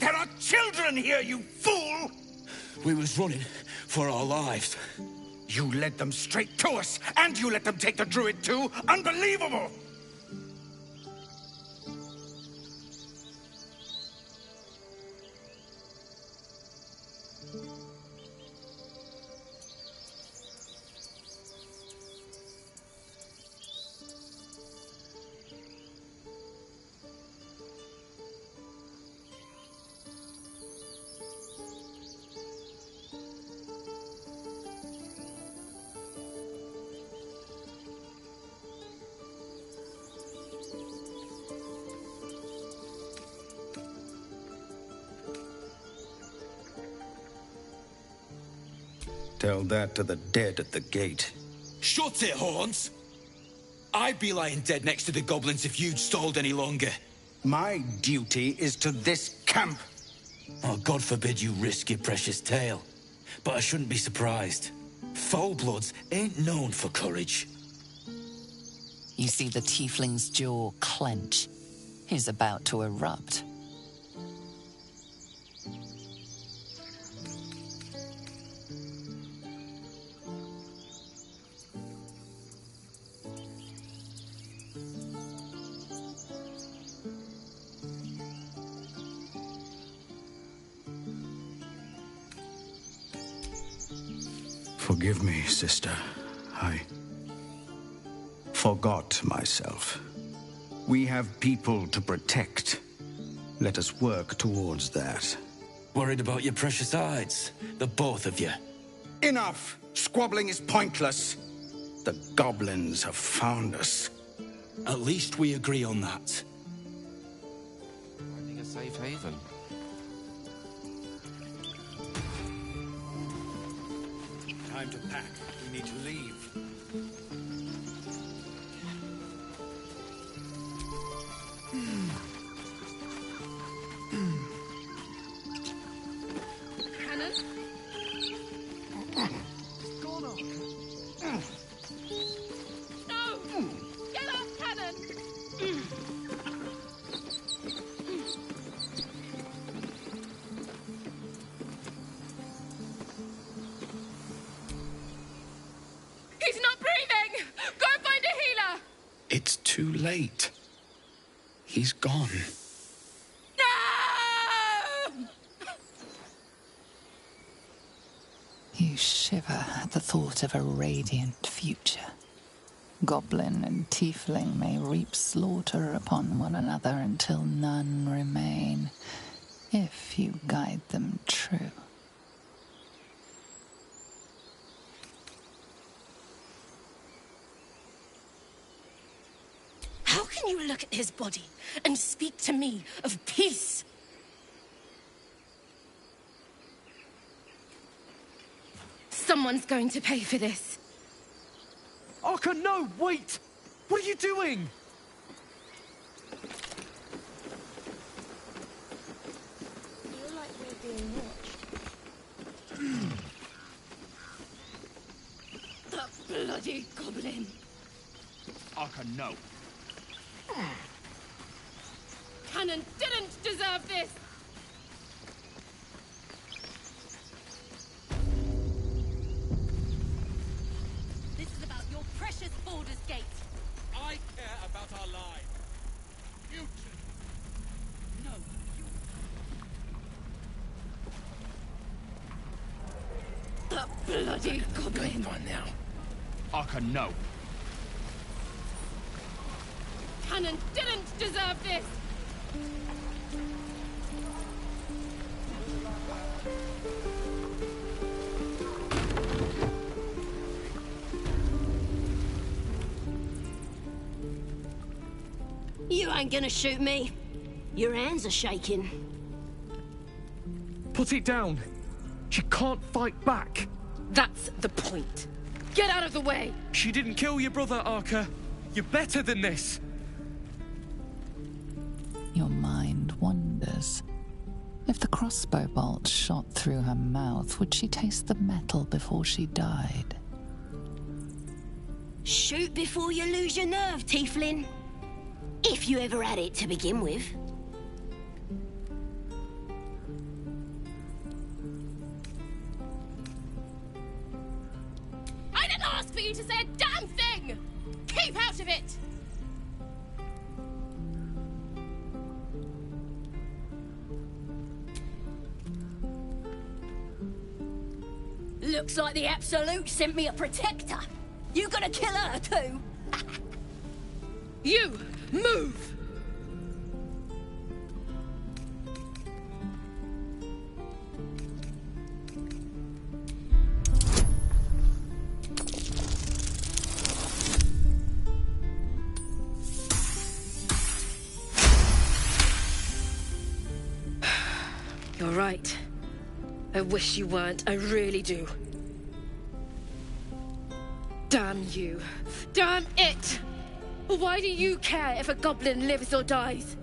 There are children here, you fool! We was running for our lives. You led them straight to us, and you let them take the druid too? Unbelievable! Tell that to the dead at the gate. Shut it, Horns! I'd be lying dead next to the goblins if you'd stalled any longer. My duty is to this camp. Oh, God forbid you risk your precious tail. But I shouldn't be surprised. Foulbloods ain't known for courage. You see the tiefling's jaw clench. He's about to erupt. Forgive me, sister. I forgot myself. We have people to protect. Let us work towards that. Worried about your precious hides? The both of you. Enough! Squabbling is pointless. The goblins have found us. At least we agree on that. Finding a safe haven. Time to pack. We need to leave. late. He's gone. You shiver at the thought of a radiant future. Goblin and tiefling may reap slaughter upon one another until none remain, if you guide them true. How can you look at his body and speak to me of peace? Someone's going to pay for this. Arka, no, wait! What are you doing? Feel like we're being watched. The bloody goblin. Arka, no. Cannon didn't deserve this! This is about your precious Baldur's Gate. I care about our lives. Future. No, the bloody goblin. Fine now. Arka, no. Cannon didn't deserve this! You ain't gonna shoot me. Your hands are shaking. Put it down. She can't fight back. That's the point. Get out of the way! She didn't kill your brother, Arka. You're better than this. Your mind wanders. If the crossbow bolt shot through her mouth, would she taste the metal before she died? Shoot before you lose your nerve, tiefling. If you ever had it to begin with. I didn't ask for you to say a damn thing! Keep out of it! Looks like the Absolute sent me a protector. You gonna kill her too? You! Move! You're right. I wish you weren't. I really do. Damn you. Damn it! Why do you care if a goblin lives or dies?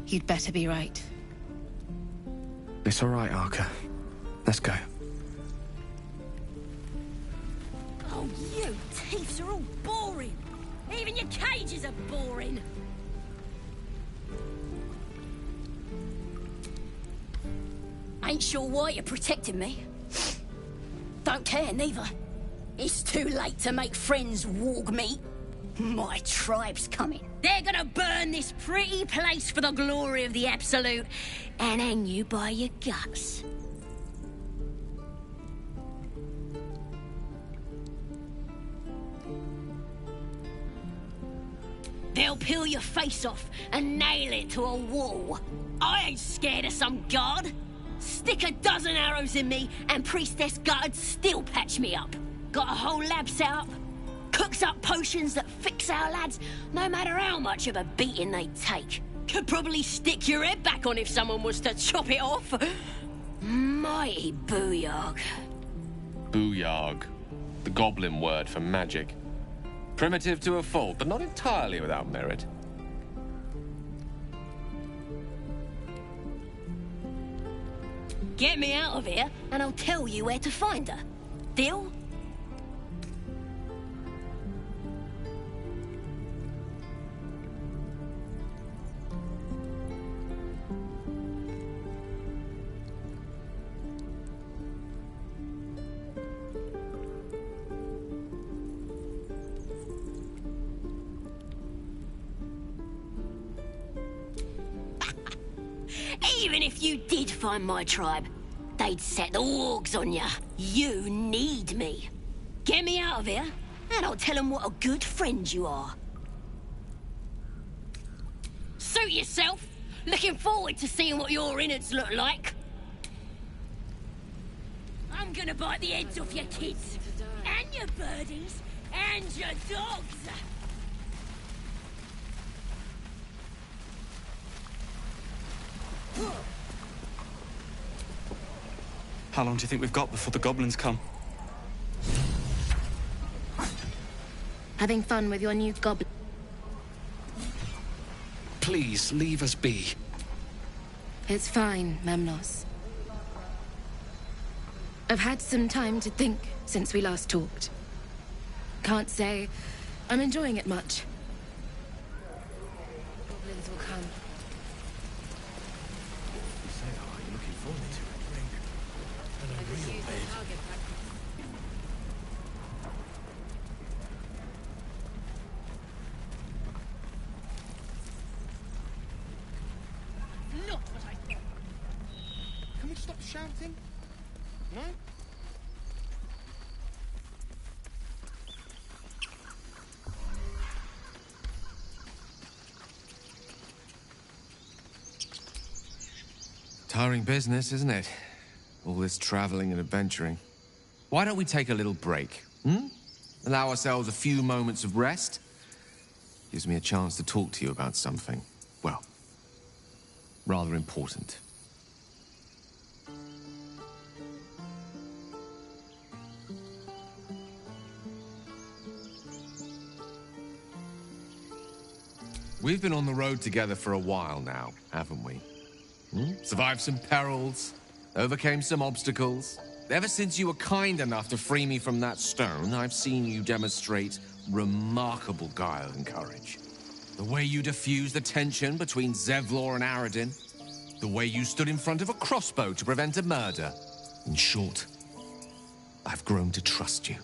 You'd better be right. It's all right, Arka. Let's go. Oh, you thieves are all boring. Even your cages are boring. Ain't sure why you're protecting me. Don't care, neither. It's too late to make friends, warg meat. My tribe's coming. They're gonna burn this pretty place for the glory of the Absolute and hang you by your guts. They'll peel your face off and nail it to a wall. I ain't scared of some god. Stick a dozen arrows in me and Priestess Gut'd still patch me up. Got a whole lab set up. Cooks up potions that fix our lads, no matter how much of a beating they take. Could probably stick your head back on if someone was to chop it off. Mighty booyarg. Booyarg. The goblin word for magic. Primitive to a fault, but not entirely without merit. Get me out of here, and I'll tell you where to find her. Deal? Even if you did find my tribe, they'd set the wargs on ya. You need me. Get me out of here, and I'll tell them what a good friend you are. Suit yourself. Looking forward to seeing what your innards look like. I'm gonna bite the heads off your kids, and your birdies, and your dogs. How long do you think we've got before the goblins come? Having fun with your new goblin? Please, leave us be. It's fine, Memnos. I've had some time to think since we last talked. Can't say I'm enjoying it much. Goblins will come. Not what I thought. Can we stop shouting? No? Tiring business, isn't it? All this traveling and adventuring. Why don't we take a little break, hmm? Allow ourselves a few moments of rest? Gives me a chance to talk to you about something, well, rather important. We've been on the road together for a while now, haven't we? Survived some perils, overcame some obstacles. Ever since you were kind enough to free me from that stone, I've seen you demonstrate remarkable guile and courage. The way you diffused the tension between Zevlor and Aradin. The way you stood in front of a crossbow to prevent a murder. In short, I've grown to trust you.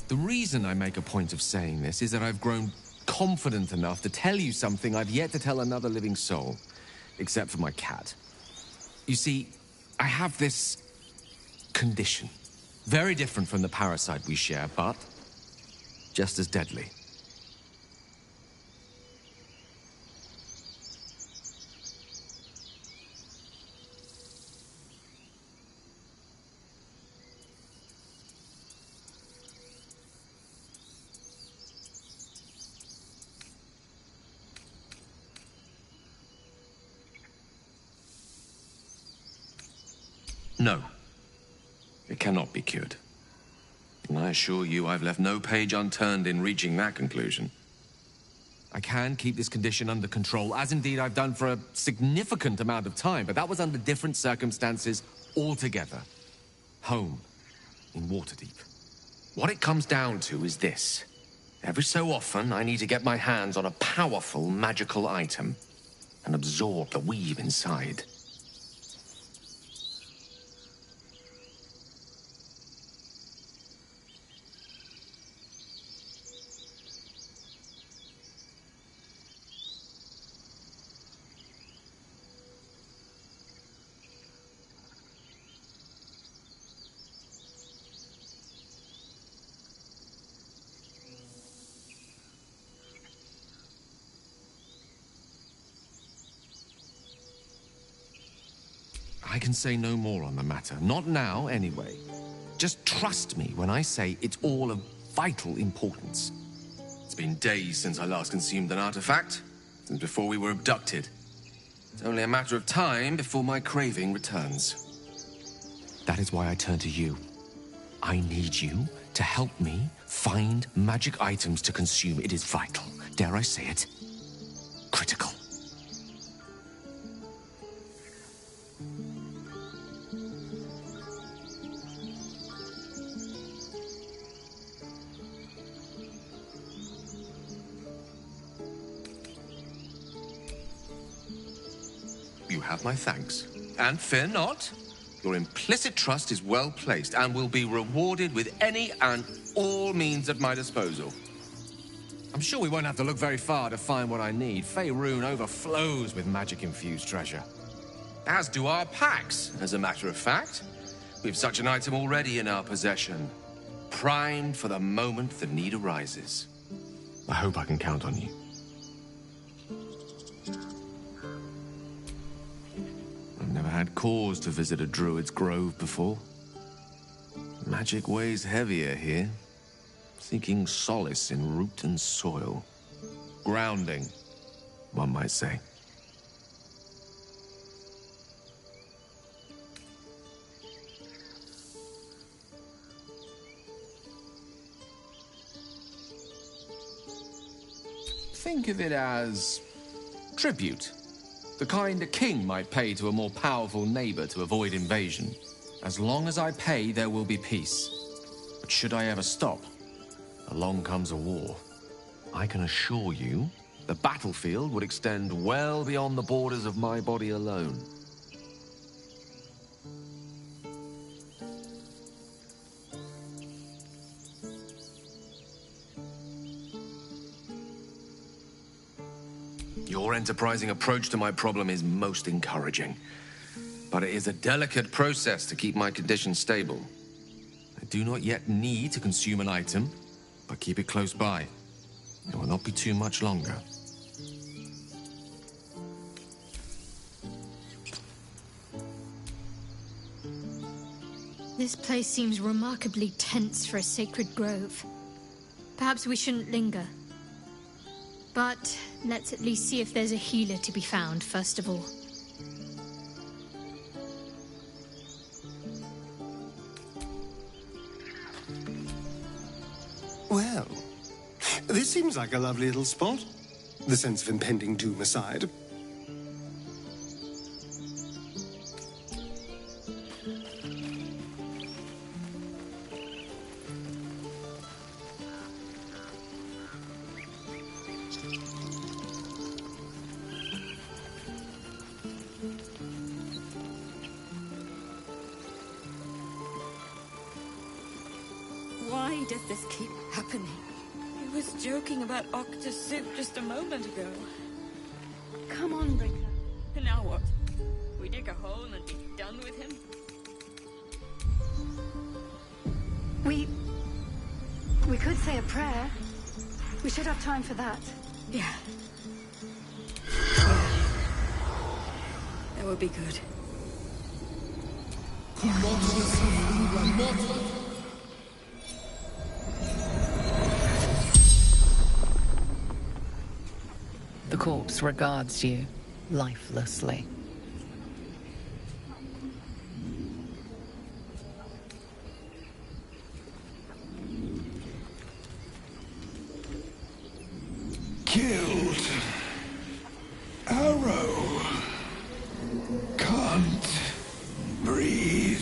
The reason I make a point of saying this is that I've grown confident enough to tell you something I've yet to tell another living soul, except for my cat. You see, I have this condition. Very different from the parasite we share, but just as deadly. No. It cannot be cured. And I assure you, I've left no page unturned in reaching that conclusion. I can keep this condition under control, as indeed I've done for a significant amount of time, but that was under different circumstances altogether. Home, in Waterdeep. What it comes down to is this. Every so often, I need to get my hands on a powerful magical item and absorb the weave inside. I can say no more on the matter. Not now, anyway. Just trust me when I say it's all of vital importance. It's been days since I last consumed an artifact, since before we were abducted. It's only a matter of time before my craving returns. That is why I turn to you. I need you to help me find magic items to consume. It is vital. Dare I say it? Critical. You have my thanks. And fear not. Your implicit trust is well placed and will be rewarded with any and all means at my disposal. I'm sure we won't have to look very far to find what I need. Faerun overflows with magic-infused treasure. As do our packs, as a matter of fact. We've such an item already in our possession. Primed for the moment the need arises. I hope I can count on you. I've never had cause to visit a druid's grove before. Magic weighs heavier here. Seeking solace in root and soil. Grounding, one might say. Think of it as tribute. The kind a king might pay to a more powerful neighbor to avoid invasion. As long as I pay, there will be peace. But should I ever stop, along comes a war. I can assure you, the battlefield would extend well beyond the borders of my body alone. Your enterprising approach to my problem is most encouraging. But it is a delicate process to keep my condition stable. I do not yet need to consume an item, but keep it close by. It will not be too much longer. This place seems remarkably tense for a sacred grove. Perhaps we shouldn't linger. But let's at least see if there's a healer to be found, first of all. Well, this seems like a lovely little spot. The sense of impending doom aside. Why does this keep happening? I was joking about Octa's soup just a moment ago. Come on, Ricker. And now what? We dig a hole and be done with him? We could say a prayer. We should have time for that. Yeah. That would be good. The corpse regards you lifelessly. Killed. Arrow. Can't breathe.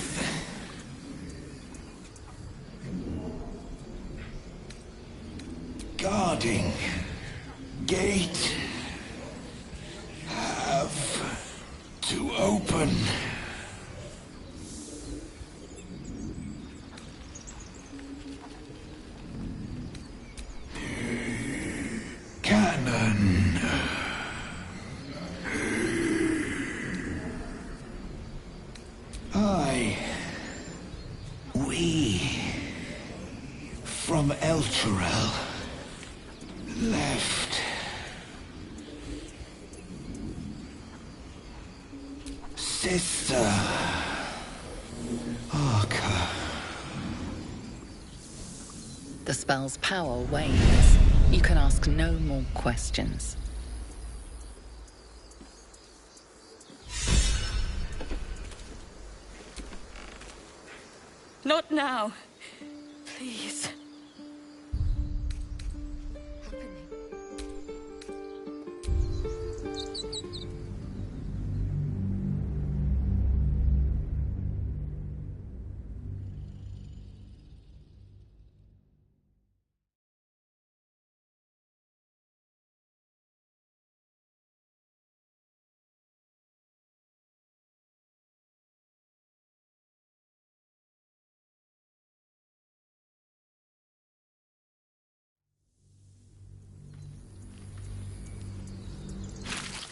Guarding. Gate. Have to open. Cannon. We from Elturel left. Sister Arca. The spell's power wanes. You can ask no more questions. Not now. Please.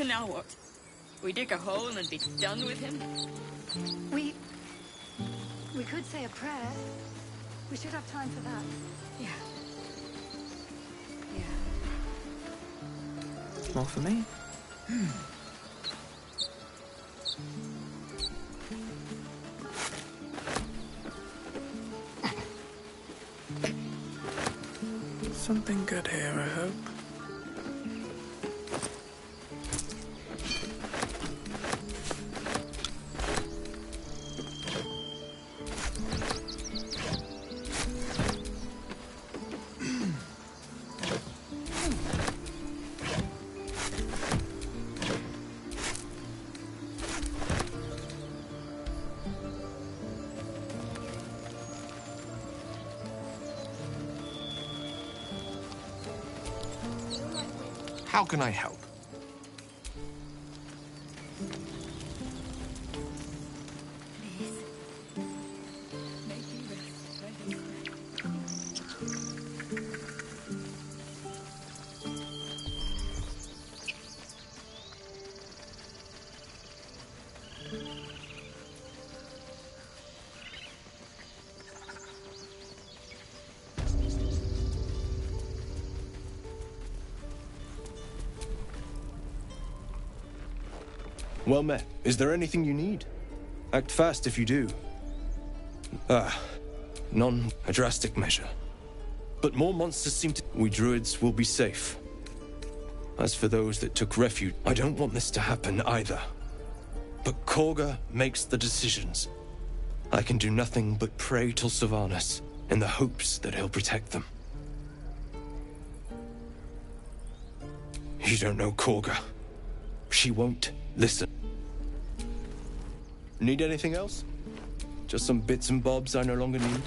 Now what? We dig a hole and be done with him? We could say a prayer. We should have time for that. Yeah. More for me? Something good here, I hope. How can I help? Well met. Is there anything you need? Act fast if you do. None a drastic measure. But more monsters seem to... We druids will be safe. As for those that took refuge, I don't want this to happen either. But Korga makes the decisions. I can do nothing but pray till Sylvanas, in the hopes that he'll protect them. You don't know Korga. She won't listen. Need anything else? Just some bits and bobs I no longer need?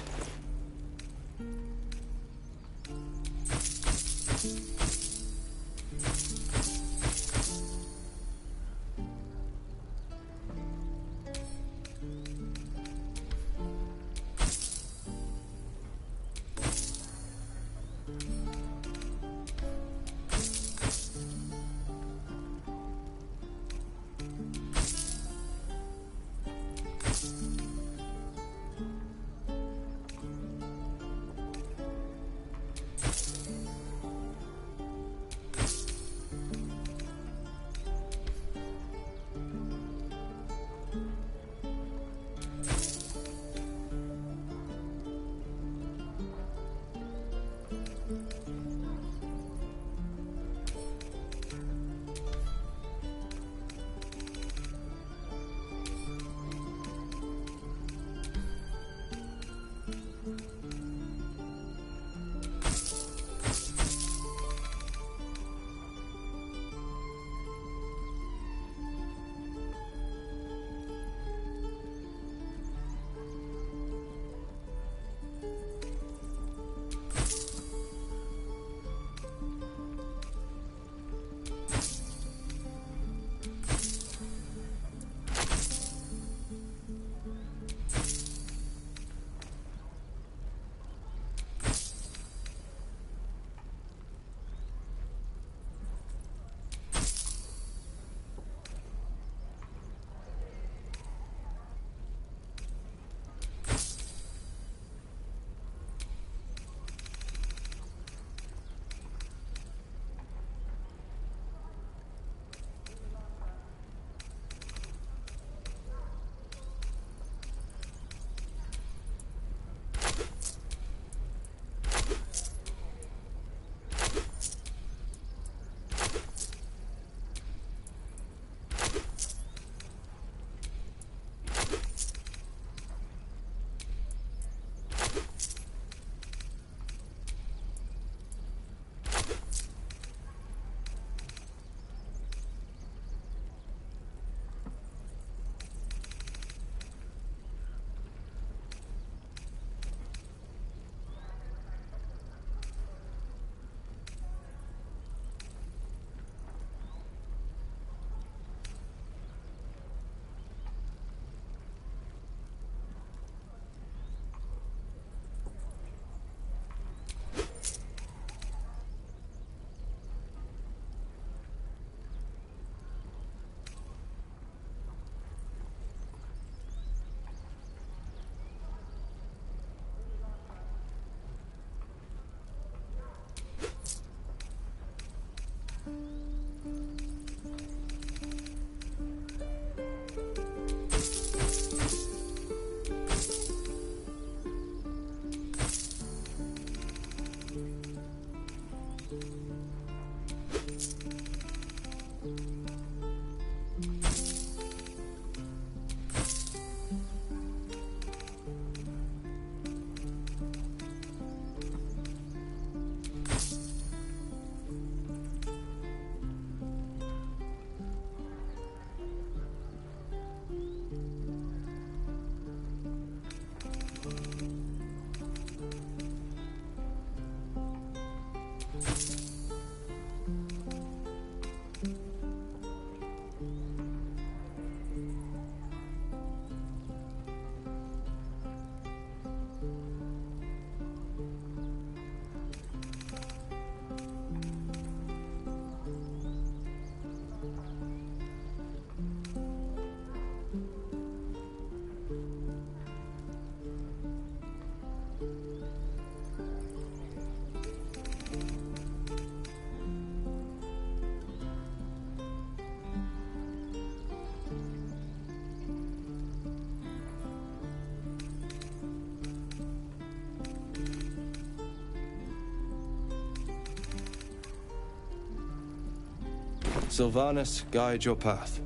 Sylvanus, guide your path.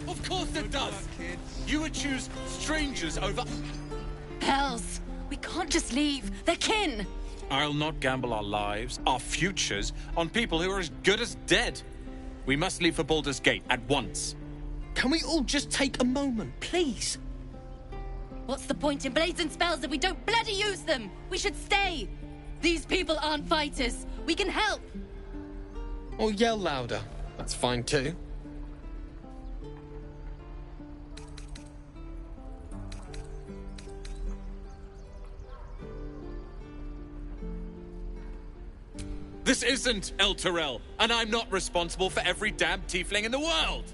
Of course it does! You would choose strangers over... Hells! We can't just leave. They're kin! I'll not gamble our lives, our futures, on people who are as good as dead. We must leave for Baldur's Gate at once. Can we all just take a moment, please? What's the point in blazing spells if we don't bloody use them? We should stay! These people aren't fighters. We can help! Or yell louder. That's fine too. This isn't El Terrell, and I'm not responsible for every damn tiefling in the world!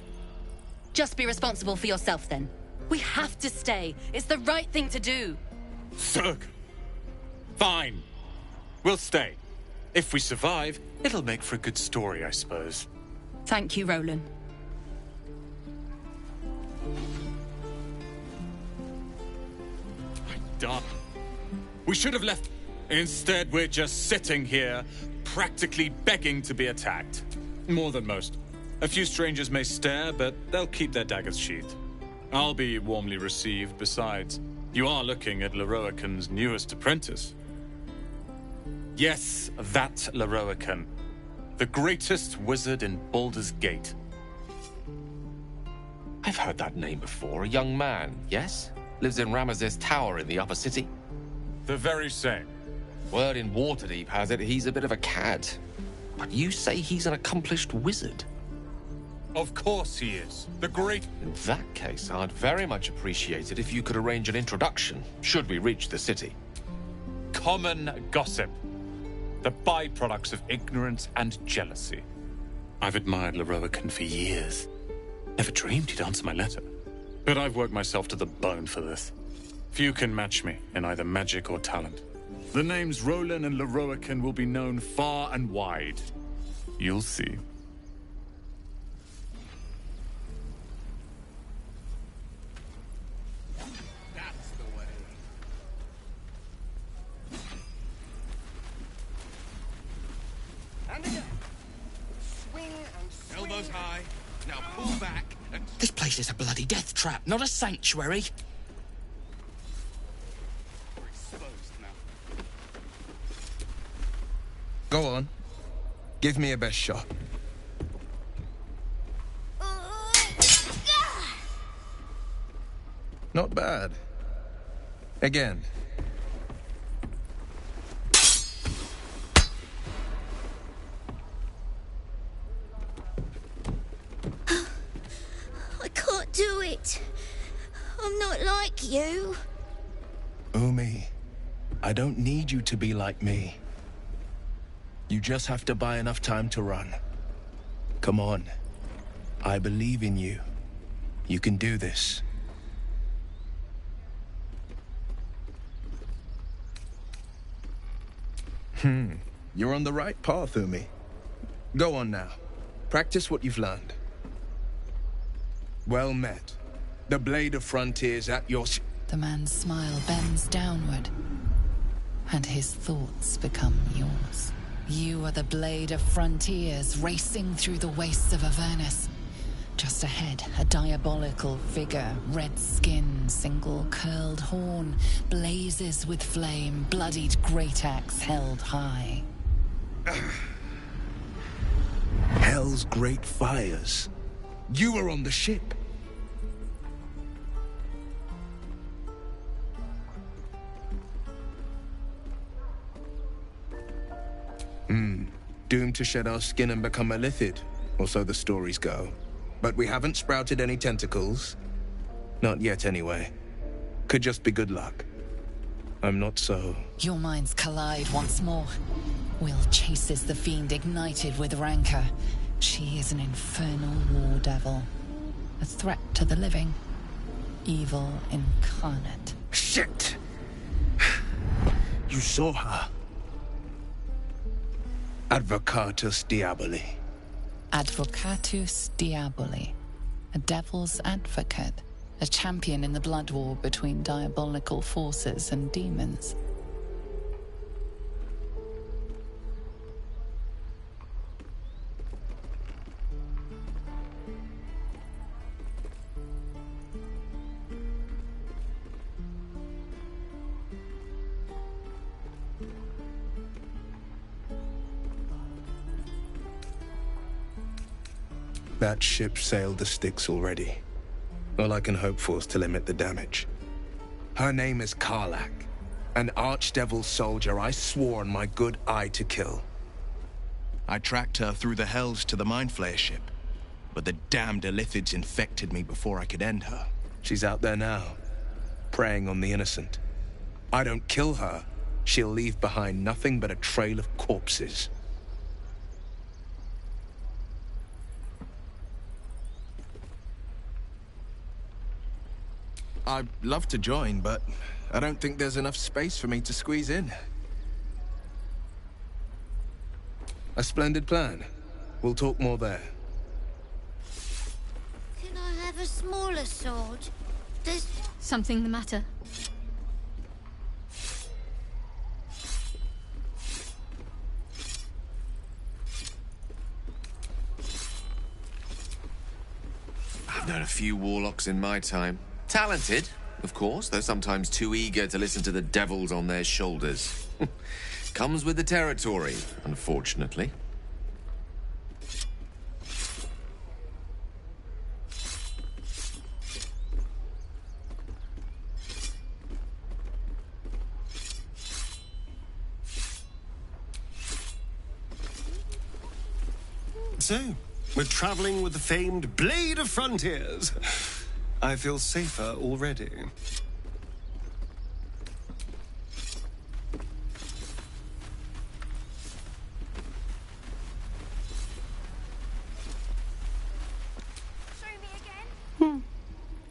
Just be responsible for yourself then. We have to stay. It's the right thing to do. Zerg. Fine. We'll stay. If we survive, it'll make for a good story, I suppose. Thank you, Roland. Darn. We should have left. Instead, we're just sitting here, practically begging to be attacked. More than most. A few strangers may stare, but they'll keep their daggers sheathed. I'll be warmly received. Besides, you are looking at Leroican's newest apprentice. Yes, that Leroican. The greatest wizard in Baldur's Gate. I've heard that name before. A young man, yes? Lives in Ramesses Tower in the upper city. The very same. Word in Waterdeep has it he's a bit of a cad. But you say he's an accomplished wizard. Of course he is. The great... In that case, I'd very much appreciate it if you could arrange an introduction, should we reach the city. Common gossip. The byproducts of ignorance and jealousy. I've admired Leroican for years. Never dreamed he'd answer my letter. But I've worked myself to the bone for this. Few can match me in either magic or talent. The names Roland and Leroican will be known far and wide. You'll see. That's the way. And again. Swing and swing. Elbows high. Now pull back and... This place is a bloody death trap, not a sanctuary. We're exposed now. Go on. Give me a best shot. Not bad. Again. I can't do it. I'm not like you. Umi, I don't need you to be like me. You just have to buy enough time to run. Come on. I believe in you. You can do this. You're on the right path, Umi. Go on now. Practice what you've learned. Well met. The Blade of Frontiers at your... The man's smile bends downward, and his thoughts become yours. You are the blade of frontiers racing through the wastes of Avernus. Just ahead, a diabolical figure, red skin, single curled horn, blazes with flame, bloodied great axe held high. Hell's great fires. You were on the ship. Doomed to shed our skin and become a lithid, or so the stories go. But we haven't sprouted any tentacles. Not yet, anyway. Could just be good luck. I'm not so... Your minds collide once more. Will chases the fiend ignited with rancor. She is an infernal war devil. A threat to the living. Evil incarnate. Shit! You saw her. Advocatus Diaboli. Advocatus Diaboli. A devil's advocate. A champion in the blood war between diabolical forces and demons. That ship sailed the Styx already. All I can hope for is to limit the damage. Her name is Karlak, an archdevil soldier I swore on my good eye to kill. I tracked her through the hells to the Mind Flayer ship, but the damned Illithids infected me before I could end her. She's out there now, preying on the innocent. I don't kill her, she'll leave behind nothing but a trail of corpses. I'd love to join, but I don't think there's enough space for me to squeeze in. A splendid plan. We'll talk more there. Can I have a smaller sword? There's... Something the matter? I've known a few warlocks in my time. Talented, of course, though sometimes too eager to listen to the devils on their shoulders. Comes with the territory, unfortunately. So, we're traveling with the famed Blade of Frontiers. I feel safer already.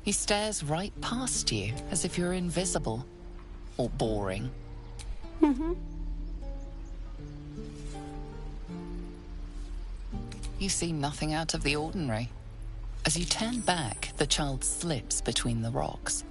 He stares right past you, as if you're invisible. Or boring. You see nothing out of the ordinary. As you turn back, the child slips between the rocks.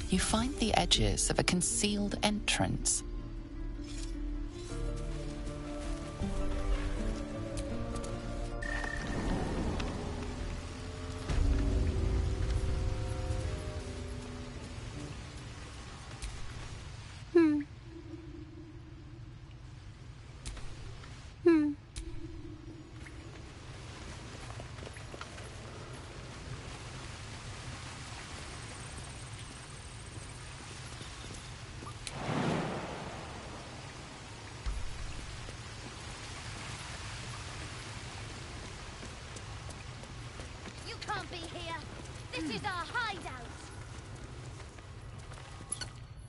You find the edges of a concealed entrance. Can't be here. This is our hideout.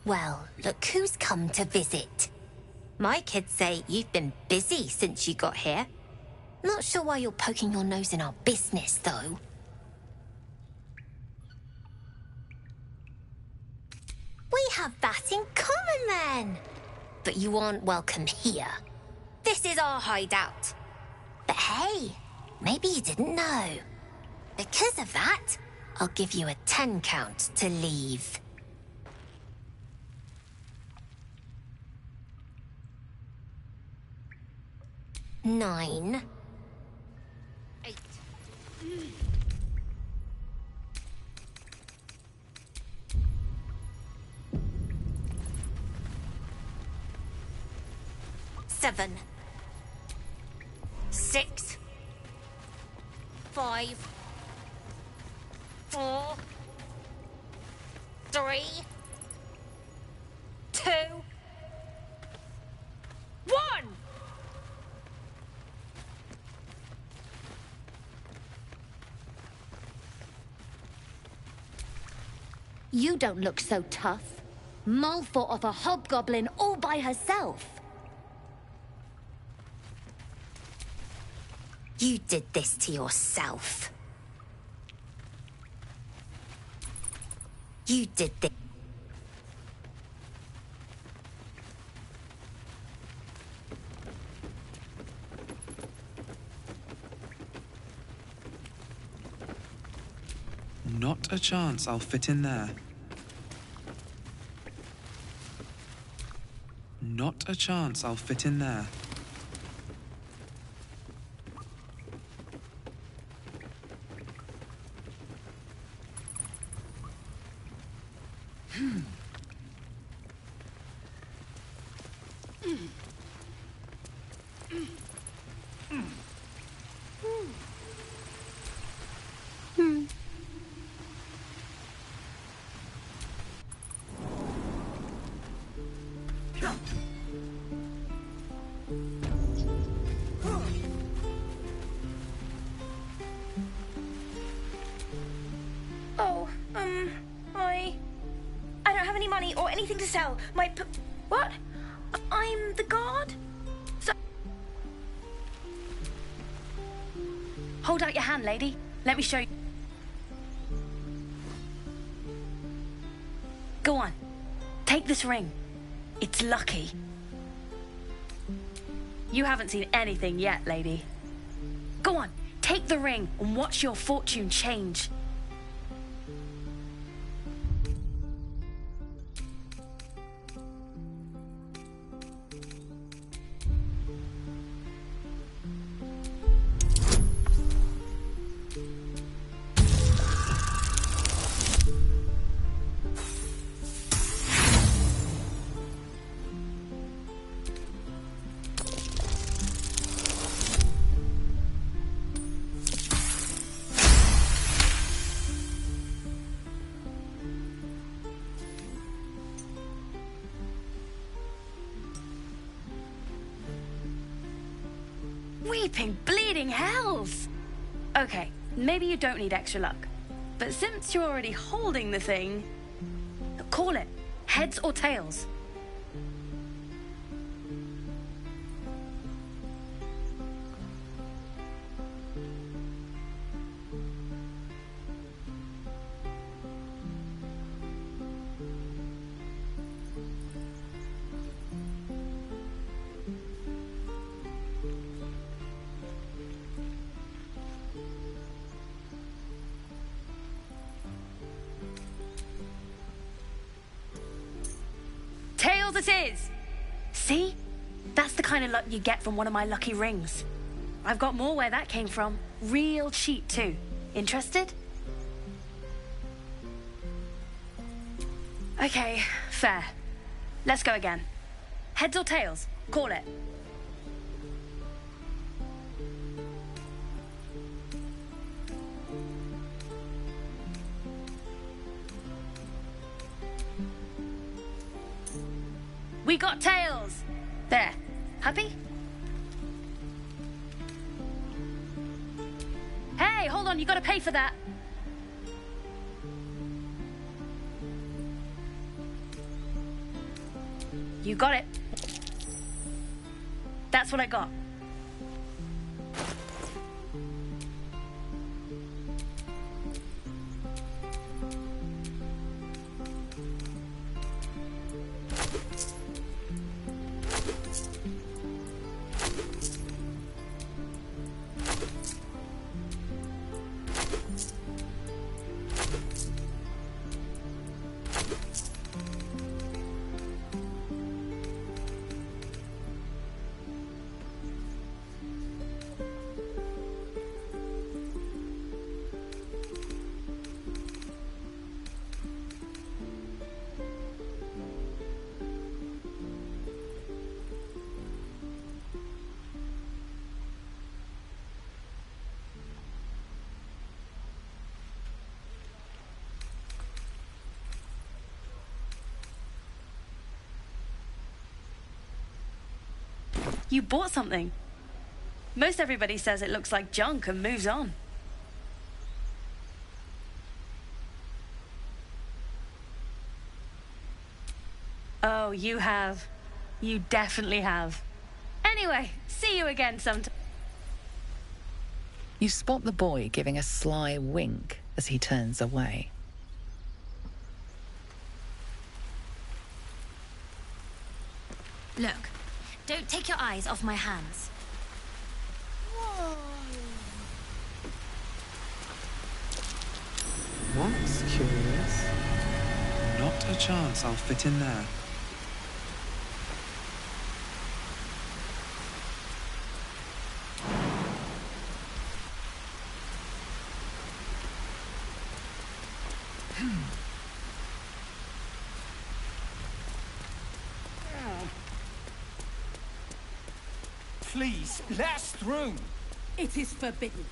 Well, look who's come to visit. My kids say you've been busy since you got here. Not sure why you're poking your nose in our business, though. We have that in common, then. But you aren't welcome here. This is our hideout. But hey, maybe you didn't know. Because of that, I'll give you a 10 count to leave. Nine. 8. Seven. 6. 5. 4. 3. 2. 1. You don't look so tough. Mull fought off a hobgoblin all by herself. You did this to yourself. You did this. Not a chance I'll fit in there. Not a chance I'll fit in there. I don't have any money or anything to sell. What? I'm the guard? So... Hold out your hand, lady. Let me show you. Go on. Take this ring. It's lucky. You haven't seen anything yet, lady. Go on. Take the ring and watch your fortune change. Weeping, bleeding hells! Okay, maybe you don't need extra luck. But since you're already holding the thing, call it. Heads or tails. Tails it is! See? That's the kind of luck you get from one of my lucky rings. I've got more where that came from. Real cheap, too. Interested? Okay, fair. Let's go again. Heads or tails? Call it. We got tails! There. Happy? Hey, hold on, you gotta pay for that. You got it. That's what I got. You bought something. Most everybody says it looks like junk and moves on. Oh, you have. You definitely have. Anyway, see you again sometime. You spot the boy giving a sly wink as he turns away. Look, don't take your eyes off my hands. That's curious. Not a chance I'll fit in there. Please, let us through! It is forbidden.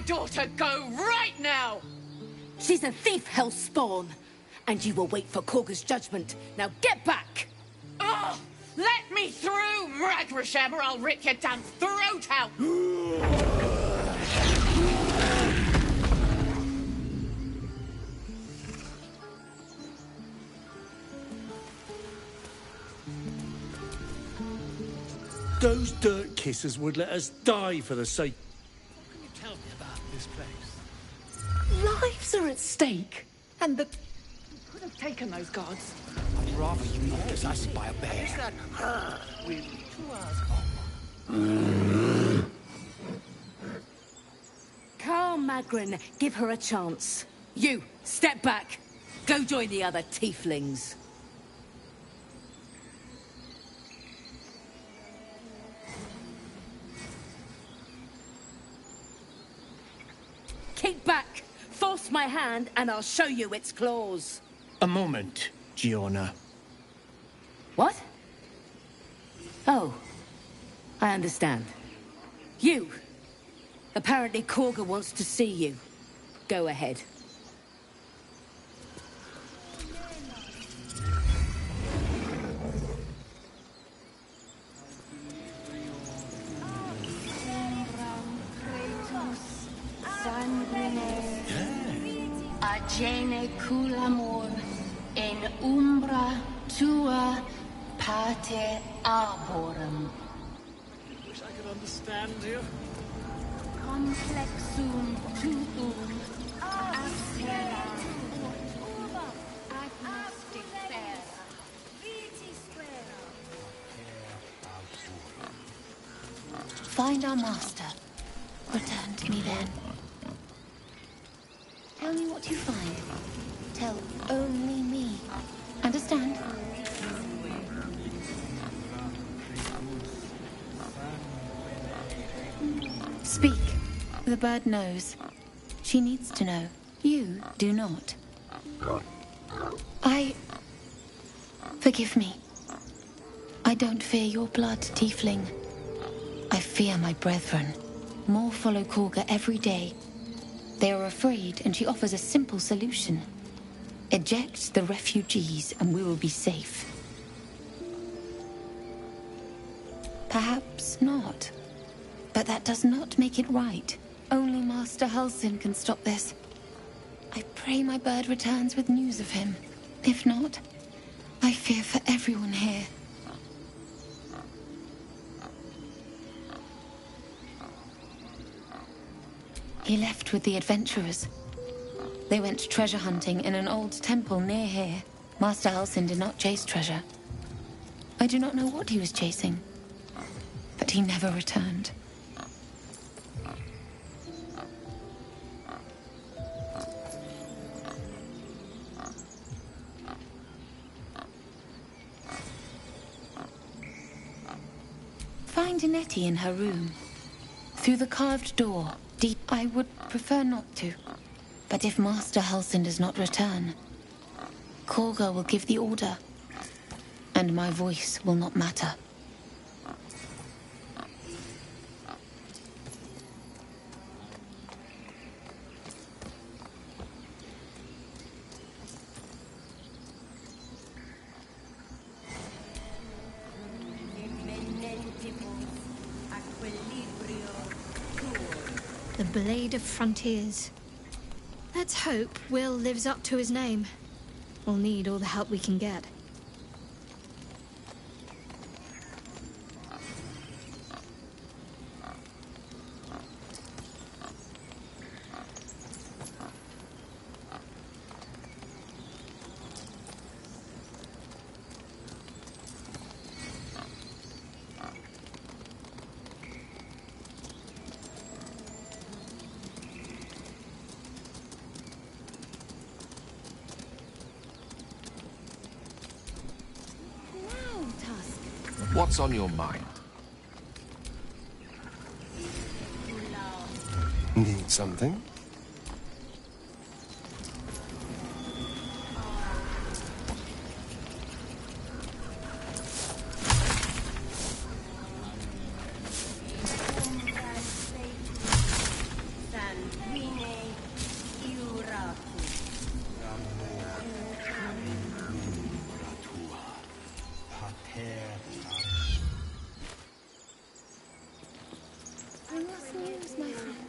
daughter go right now! She's a thief, hellspawn, and you will wait for Korga's judgment. Now get back! Oh, let me through, Ragrasham, or I'll rip your damn throat out! Those dirt kissers would let us die for the sake... What can you tell me about this place? Lives are at stake, and the... Who could have taken those guards? I'd rather you knocked us out by a bear. Is that her? With 2 hours Carl Magrin, give her a chance. You, step back. Go join the other tieflings. Keep back! Force my hand and I'll show you its claws. A moment, Giona. What? Oh, I understand. You! Apparently Korga wants to see you. Go ahead. Agene culamor in umbra tua pate arborum. Wish I could understand you. Complexum tuum aspera agnostifera. Find our master. Return to me then. Tell me what you find. Tell only me. Understand? Speak. The bird knows. She needs to know. You do not. Forgive me. I don't fear your blood, tiefling. I fear my brethren. More follow Korga every day. They are afraid, and she offers a simple solution. Eject the refugees, and we will be safe. Perhaps not. But that does not make it right. Only Master Halsin can stop this. I pray my bird returns with news of him. If not, I fear for everyone here. He left with the adventurers. They went treasure hunting in an old temple near here. Master Halsin did not chase treasure. I do not know what he was chasing, but he never returned. Find Nettie in her room. Through the carved door, deep. I would prefer not to. But if Master Halsin does not return, Korga will give the order, and my voice will not matter. The Blade of Frontiers. Let's hope Will lives up to his name. We'll need all the help we can get. What's on your mind? Need something? I must news, my friend.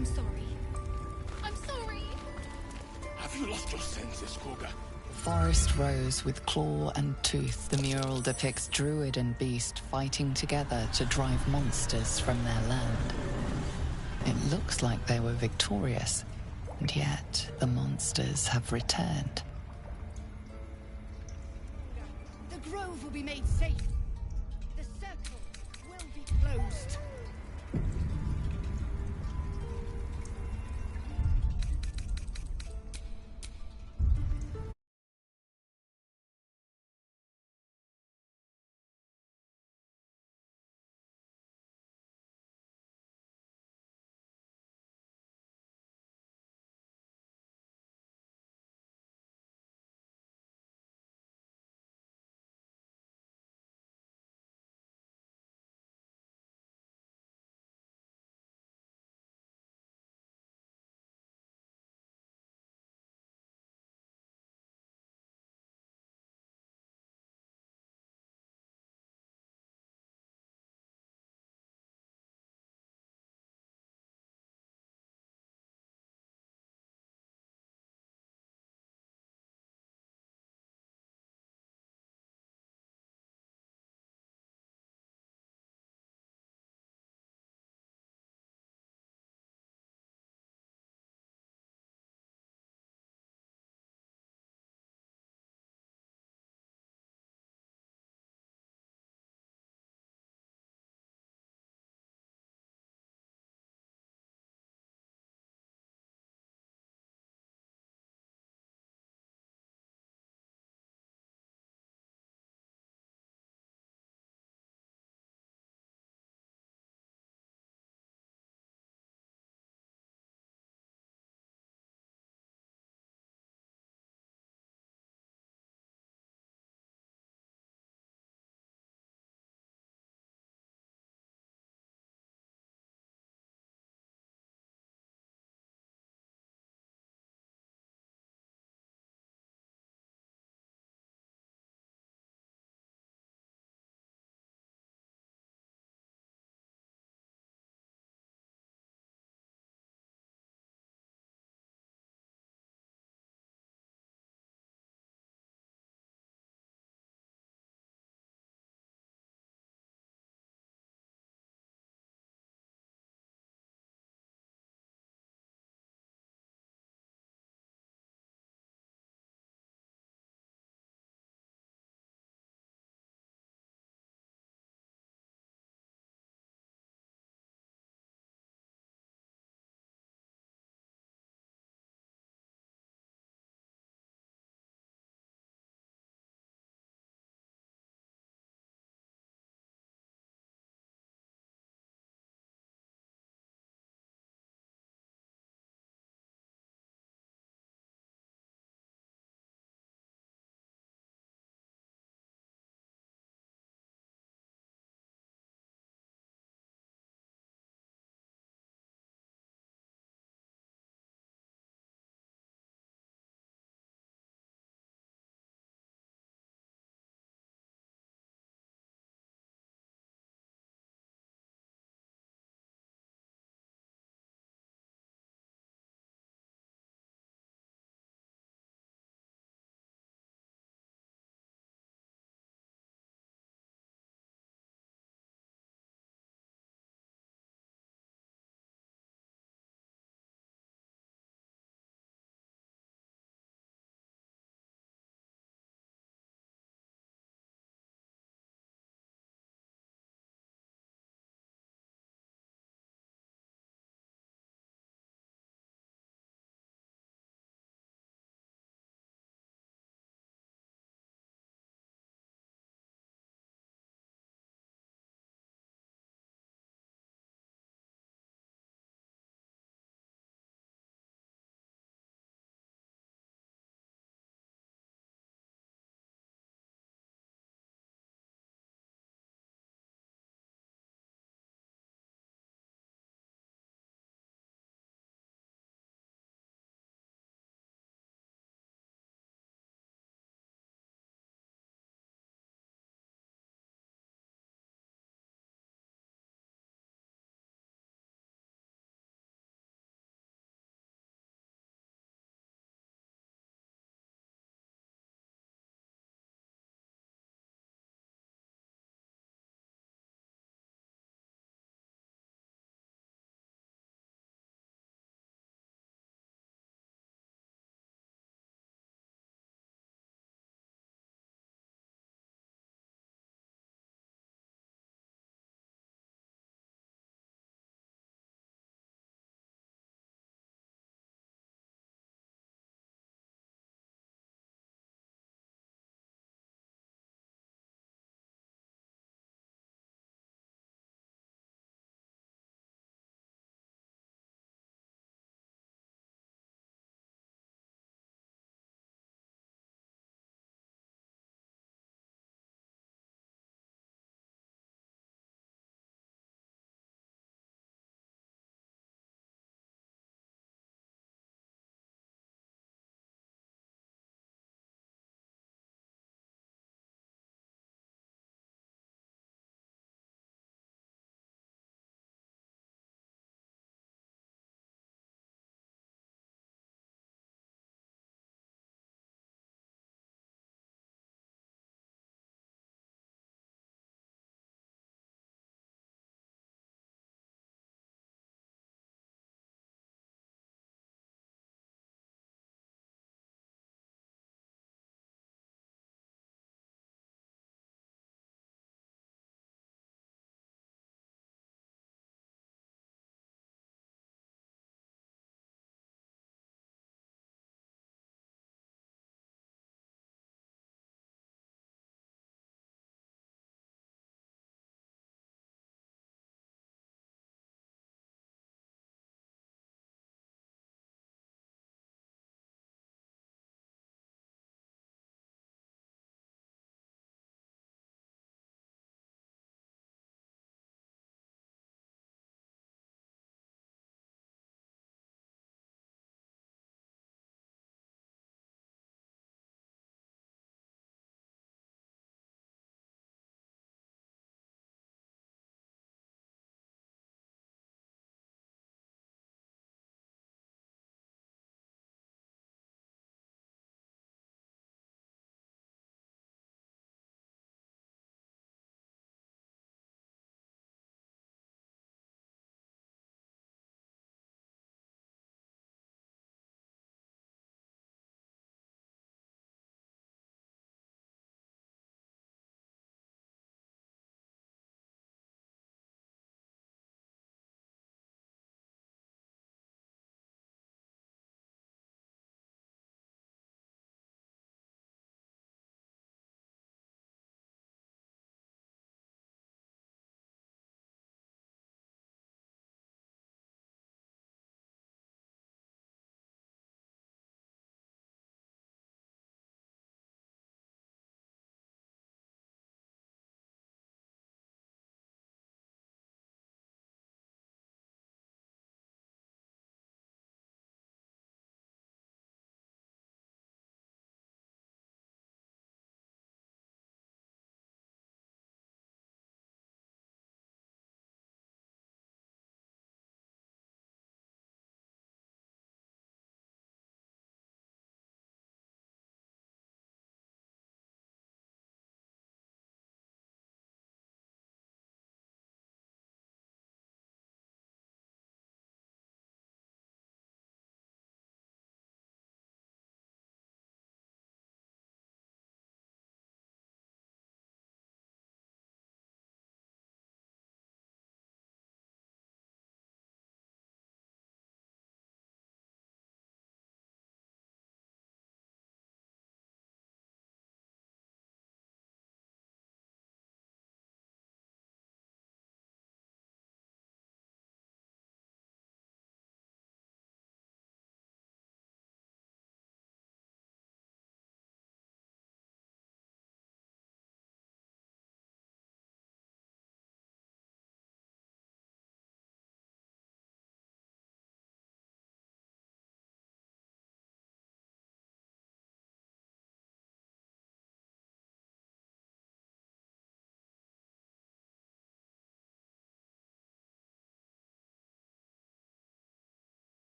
I'm sorry. I'm sorry. Have you lost your senses, Korga? Forest rose with claw and tooth. The mural depicts druid and beast fighting together to drive monsters from their land. It looks like they were victorious, and yet the monsters have returned. The grove will be made safe. The circle will be closed.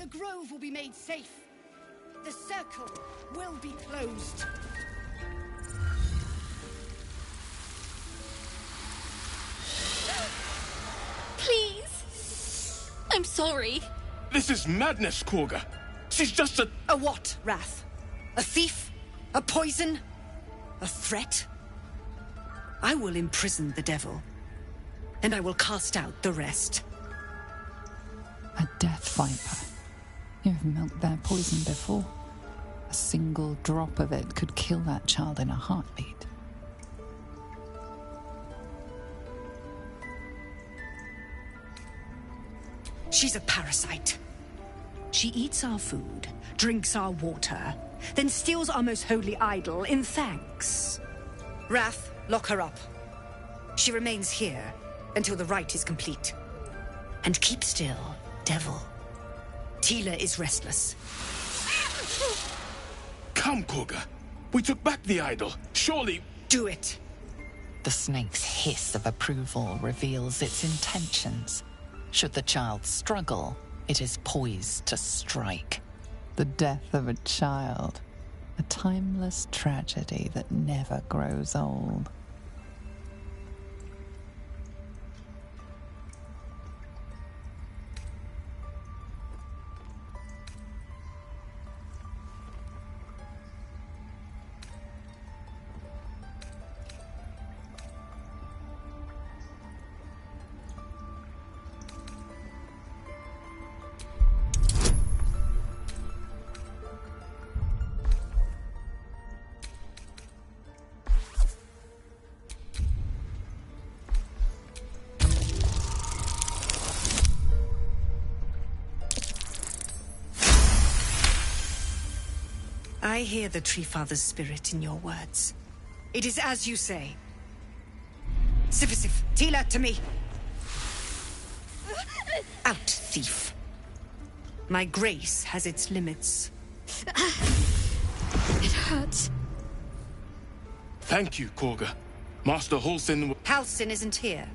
The grove will be made safe. The circle will be closed. Please. I'm sorry. This is madness, Korga. She's just a... A what, Wrath? A thief? A poison? A threat? I will imprison the devil, and I will cast out the rest. A death viper. You've milked their poison before. A single drop of it could kill that child in a heartbeat. She's a parasite. She eats our food, drinks our water, then steals our most holy idol in thanks. Wrath, lock her up. She remains here until the rite is complete. And keep still, devil. Tila is restless. Come, Korga. We took back the idol. Surely... Do it. The snake's hiss of approval reveals its intentions. Should the child struggle, it is poised to strike. The death of a child. A timeless tragedy that never grows old. I hear the Tree Father's spirit in your words. It is as you say. Sifisif, Tila, to me. Out, thief. My grace has its limits. It hurts. Thank you, Korga. Master Halsin... Halsin isn't here.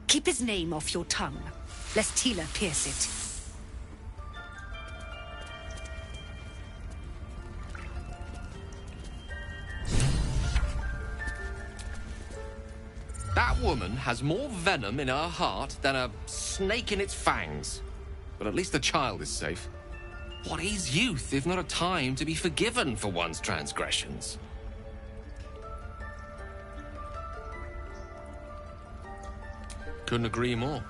Keep his name off your tongue, lest Tila pierce it. That woman has more venom in her heart than a snake in its fangs. But at least the child is safe. What is youth if not a time to be forgiven for one's transgressions? Couldn't agree more.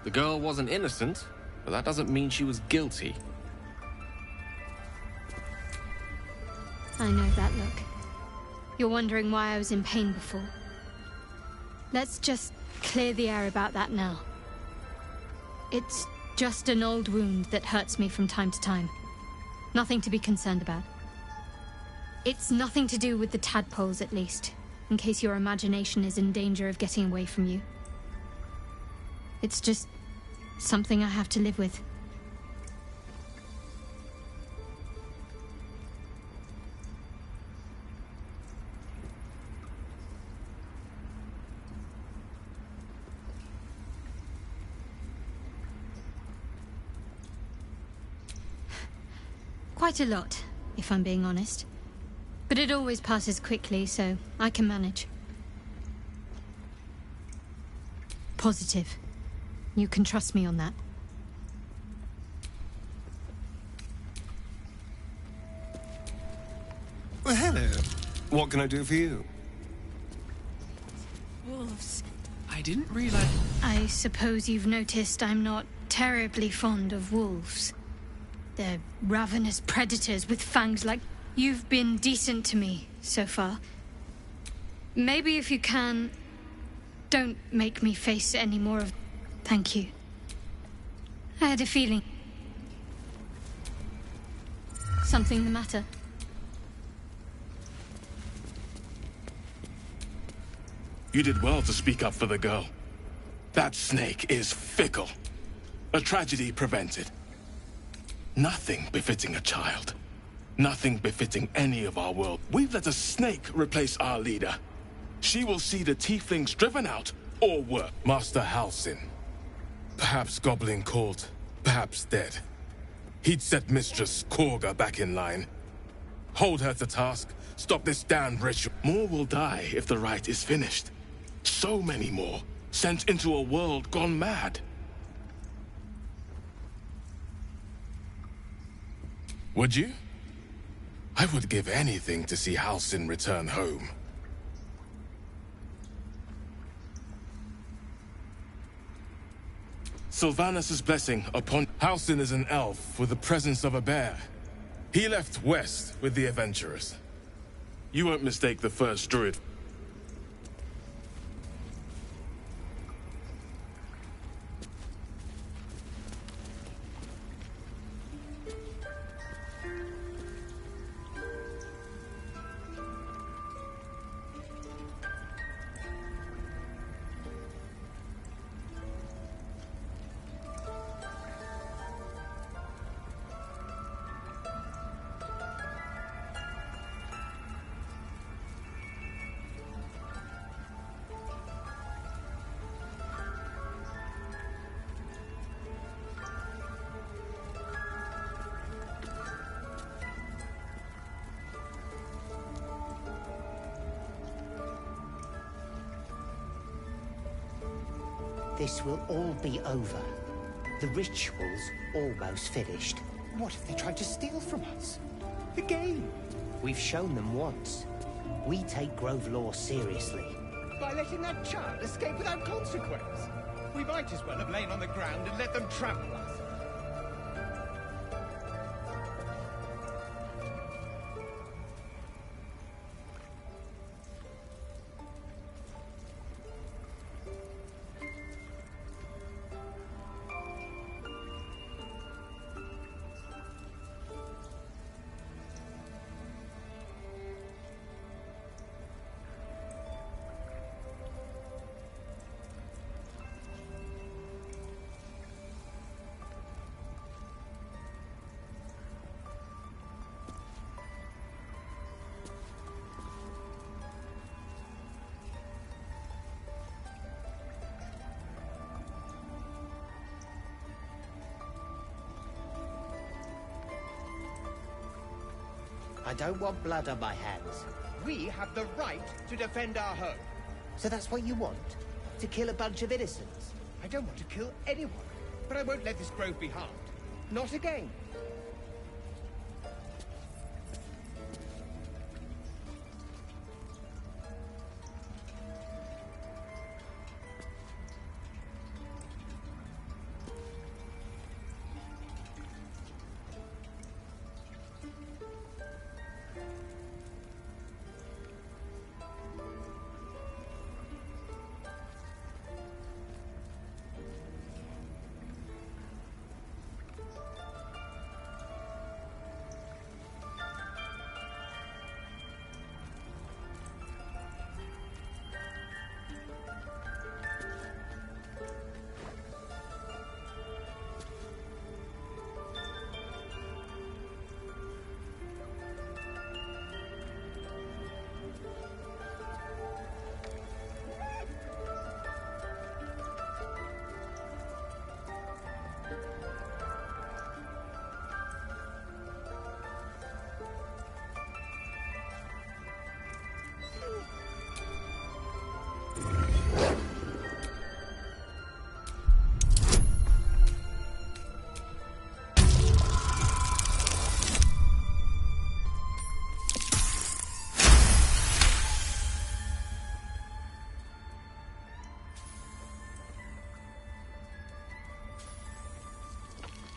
The girl wasn't innocent, but that doesn't mean she was guilty. I know that look. You're wondering why I was in pain before. Let's just clear the air about that now. It's just an old wound that hurts me from time to time. Nothing to be concerned about. It's nothing to do with the tadpoles, at least, in case your imagination is in danger of getting away from you. It's just something I have to live with. Quite a lot, if I'm being honest. But it always passes quickly, so I can manage. Positive. You can trust me on that. Well, hello. What can I do for you? Wolves. I didn't realize... I suppose you've noticed I'm not terribly fond of wolves. They're ravenous predators with fangs like... You've been decent to me so far. Maybe if you can, don't make me face any more of... Thank you. I had a feeling. Something the matter? You did well to speak up for the girl. That snake is fickle. A tragedy prevented. Nothing befitting a child. Nothing befitting any of our world. We've let a snake replace our leader. She will see the tieflings driven out, or worse. Master Halsin. Perhaps goblin called, perhaps dead. He'd set Mistress Korga back in line. Hold her to task, stop this damned ritual. More will die if the rite is finished. So many more, sent into a world gone mad. Would you? I would give anything to see Halsin return home. Sylvanus' blessing upon... Halsin is an elf with the presence of a bear. He left west with the adventurers. You won't mistake the first druid. This will all be over. The ritual's almost finished. What if they tried to steal from us? The game! We've shown them once. We take Grove law seriously. By letting that child escape without consequence. We might as well have lain on the ground and let them trample us. I don't want blood on my hands. We have the right to defend our home. So that's what you want? To kill a bunch of innocents? I don't want to kill anyone, but I won't let this grove be harmed. Not again.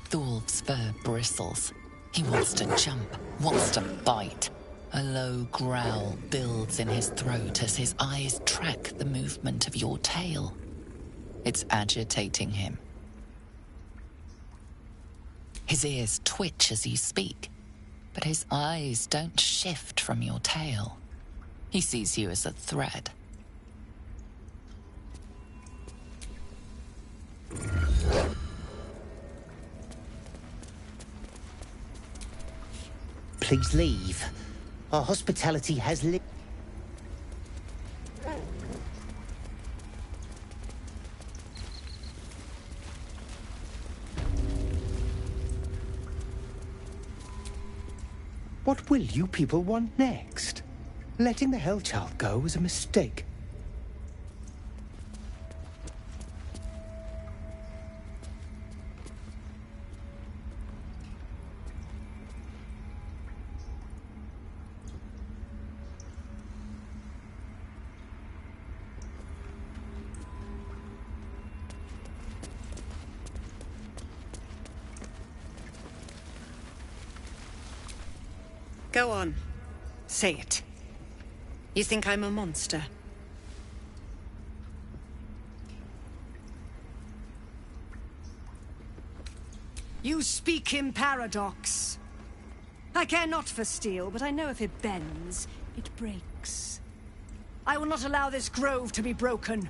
Thorv's fur bristles. He wants to jump, wants to bite. A low growl builds in his throat as his eyes track the movement of your tail. It's agitating him. His ears twitch as you speak, but his eyes don't shift from your tail. He sees you as a threat. Please leave. Our hospitality has What will you people want next? Letting the Hellchild go was a mistake. Go on. Say it. You think I'm a monster? You speak in paradox. I care not for steel, but I know if it bends, it breaks. I will not allow this grove to be broken.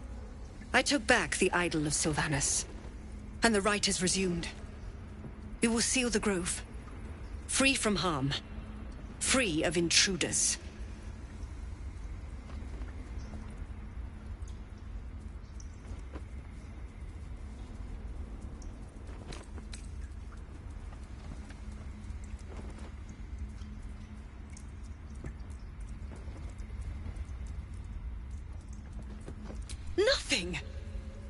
I took back the idol of Sylvanus, and the rite has resumed. We will seal the grove, free from harm. Free of intruders. Nothing!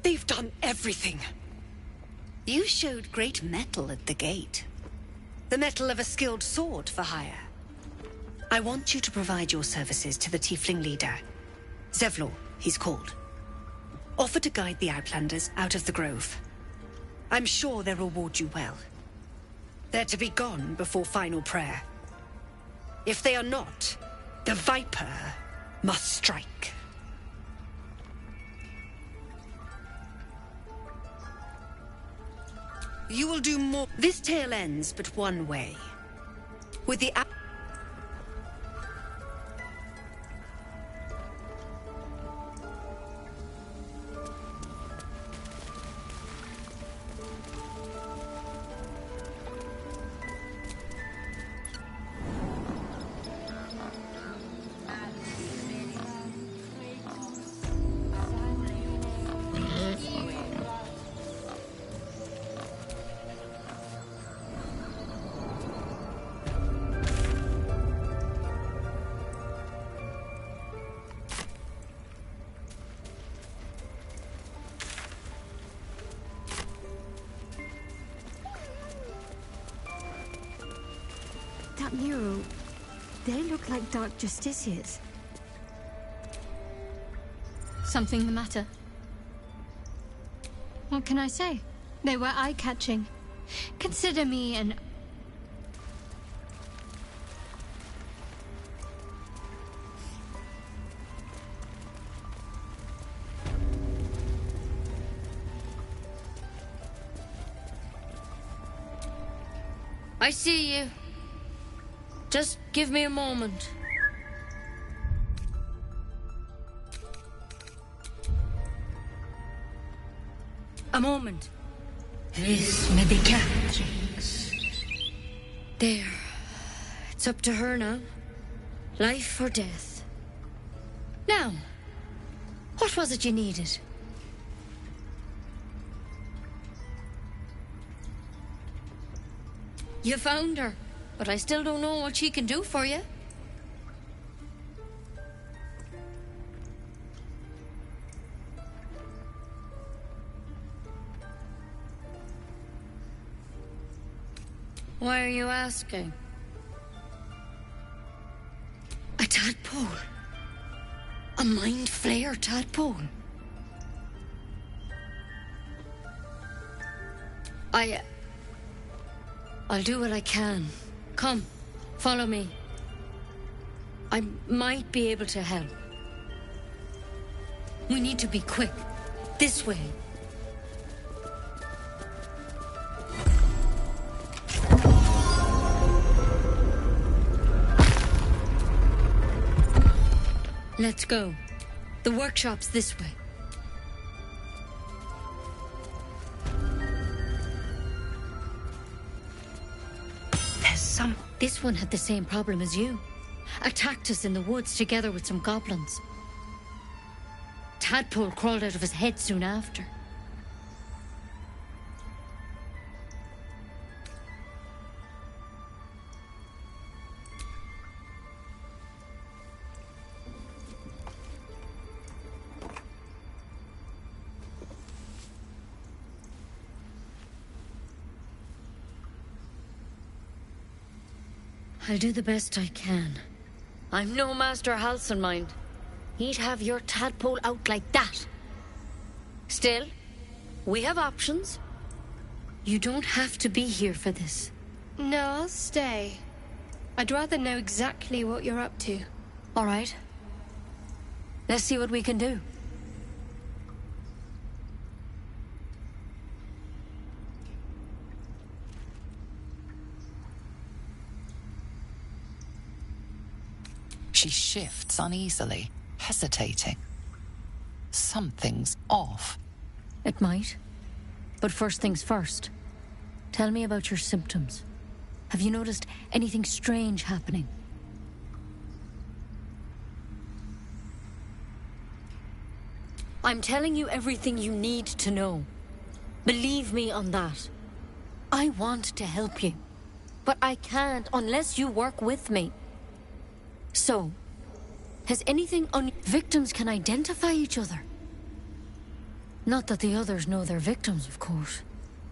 They've done everything. You showed great mettle at the gate. The mettle of a skilled sword for hire. I want you to provide your services to the Tiefling leader. Zevlor, he's called. Offer to guide the Outlanders out of the grove. I'm sure they'll reward you well. They're to be gone before final prayer. If they are not, the Viper must strike. You will do more. This tale ends but one way. With the That mural, they look like Dark Justiciars. Something the matter? What can I say? They were eye-catching. Consider me an... I see you. Just give me a moment. A moment. This may be Catherine's. There. It's up to her now. Life or death. Now, what was it you needed? You found her, but I still don't know what she can do for you. Why are you asking? A tadpole. A mind flayer tadpole. I'll do what I can. Come, follow me. I might be able to help. We need to be quick. This way. Let's go. The workshop's this way. This one had the same problem as you. Attacked us in the woods together with some goblins. Tadpole crawled out of his head soon after. I'll do the best I can. I'm no Master Halcyon, mind. He'd have your tadpole out like that. Still, we have options. You don't have to be here for this. No, I'll stay. I'd rather know exactly what you're up to. All right. Let's see what we can do. She shifts uneasily, hesitating. Something's off. It might. But first things first. Tell me about your symptoms. Have you noticed anything strange happening? I'm telling you everything you need to know. Believe me on that. I want to help you, but I can't unless you work with me. So, has anything on... Victims can identify each other. Not that the others know they're victims, of course.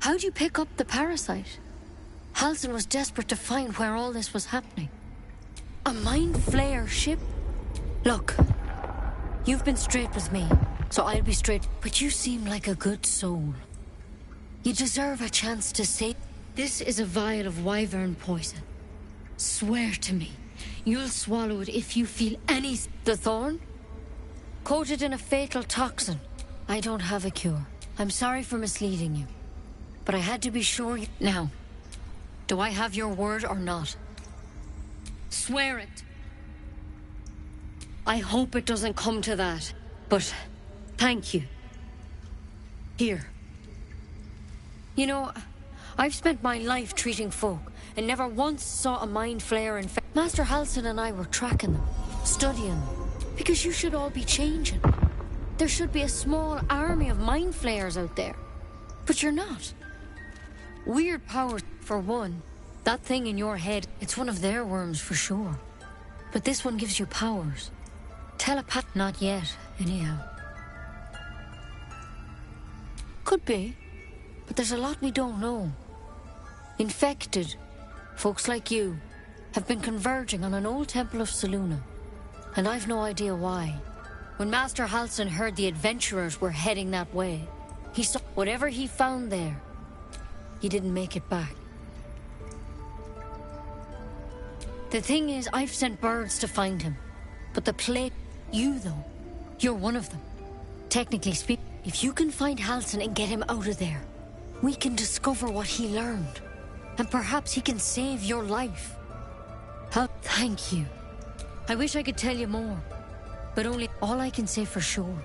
How'd you pick up the parasite? Halcyon was desperate to find where all this was happening. A mind flayer ship? Look, you've been straight with me, so I'll be straight. But you seem like a good soul. You deserve a chance to say... This is a vial of wyvern poison. Swear to me, you'll swallow it if you feel any... The thorn? Coated in a fatal toxin. I don't have a cure. I'm sorry for misleading you. But I had to be sure you... Now, do I have your word or not? Swear it. I hope it doesn't come to that, but thank you. Here. You know, I've spent my life treating folk and never once saw a mind flayer in... Master Halcyon and I were tracking them, studying them, because you should all be changing. There should be a small army of mind flayers out there, but you're not. Weird powers, for one. That thing in your head, it's one of their worms for sure. But this one gives you powers. Telepath, not yet, anyhow. Could be, but there's a lot we don't know. Infected, folks like you, have been converging on an old temple of Selûne, and I've no idea why. When Master Halcyon heard the adventurers were heading that way, he saw whatever he found there. He didn't make it back. The thing is, I've sent birds to find him, but the plague... You, though, you're one of them. Technically speaking, if you can find Halcyon and get him out of there, we can discover what he learned, and perhaps he can save your life. Thank you. I wish I could tell you more, but only all I can say for sure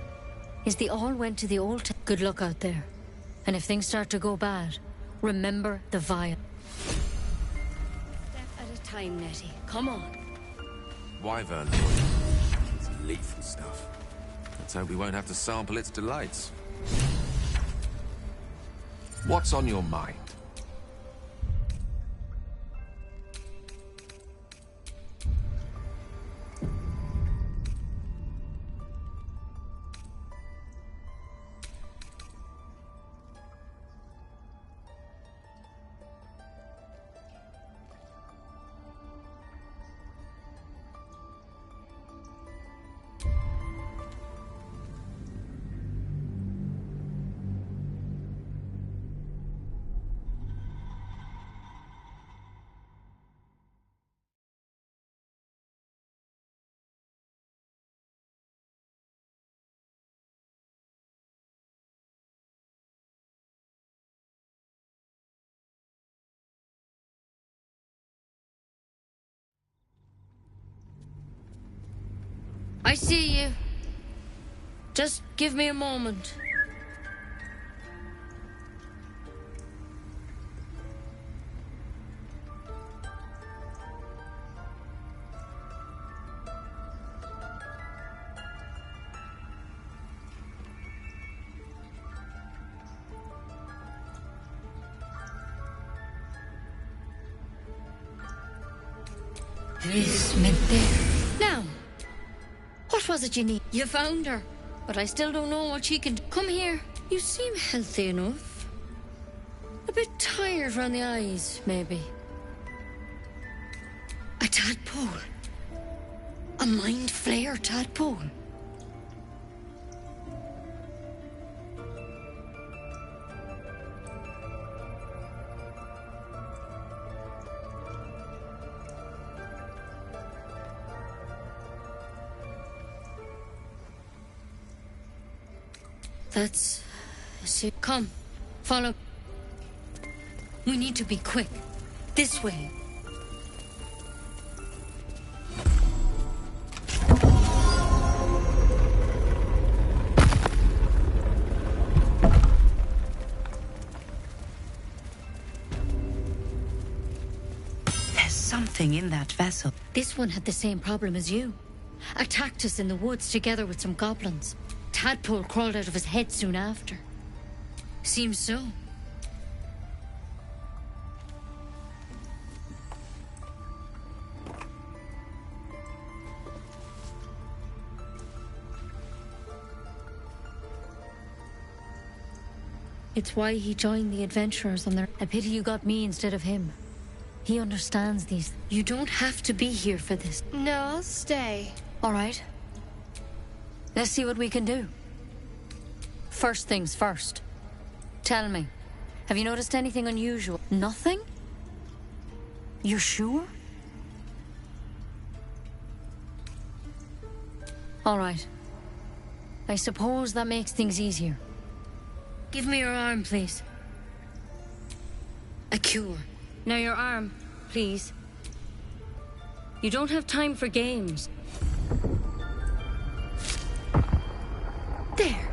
is they all went to the old... Good luck out there, and if things start to go bad, remember the vial. Step at a time, Nettie. Come on. Wyvern. It's lethal stuff. Let's hope we won't have to sample its delights. What's on your mind? I see you. Just give me a moment. This meant there. Now, what was it you need? You found her, but I still don't know what she can do. Come here. You seem healthy enough. A bit tired around the eyes, maybe. A tadpole. A mind flayer tadpole. That's... Come, follow. We need to be quick. This way. There's something in that vessel. This one had the same problem as you. Attacked us in the woods together with some goblins. Tadpole crawled out of his head soon after. Seems so. It's why he joined the adventurers on their... A pity you got me instead of him. He understands these. You don't have to be here for this. No, I'll stay. All right. Let's see what we can do. First things first. Tell me, have you noticed anything unusual? Nothing? You're sure? All right. I suppose that makes things easier. Give me your arm, please. A cure. Now your arm, please. You don't have time for games. There.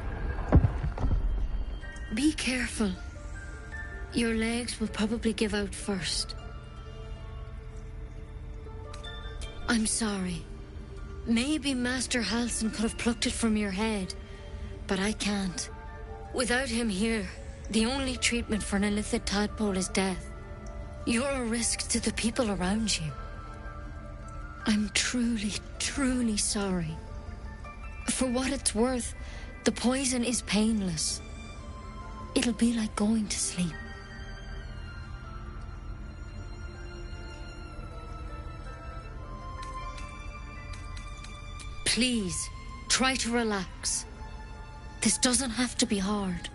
Be careful. Your legs will probably give out first. I'm sorry. Maybe Master Halsin could have plucked it from your head, but I can't. Without him here, the only treatment for an illithid tadpole is death. You're a risk to the people around you. I'm truly, truly sorry. For what it's worth, the poison is painless. It'll be like going to sleep. Please, try to relax. This doesn't have to be hard.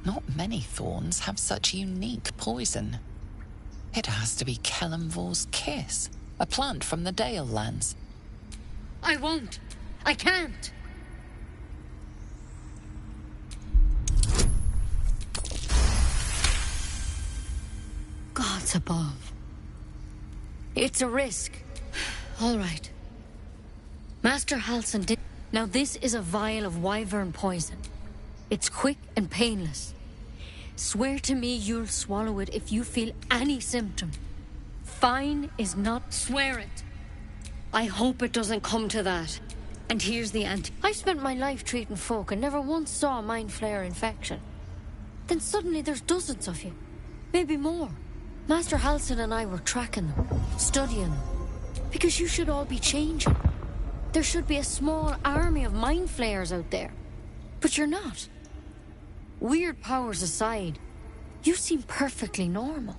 Not many thorns have such unique poison. It has to be Kellamvor's kiss, a plant from the Dale lands. I won't. I can't. Gods above. It's a risk. All right. Master Halsin did... Now this is a vial of wyvern poison. It's quick and painless. Swear to me you'll swallow it if you feel any symptom. Fine is not... Swear it. I hope it doesn't come to that. And here's the I spent my life treating folk and never once saw a mind flare infection. Then suddenly there's dozens of you. Maybe more. Master Halsin and I were tracking them, studying them. Because you should all be changing. There should be a small army of mind flayers out there. But you're not. Weird powers aside, you seem perfectly normal.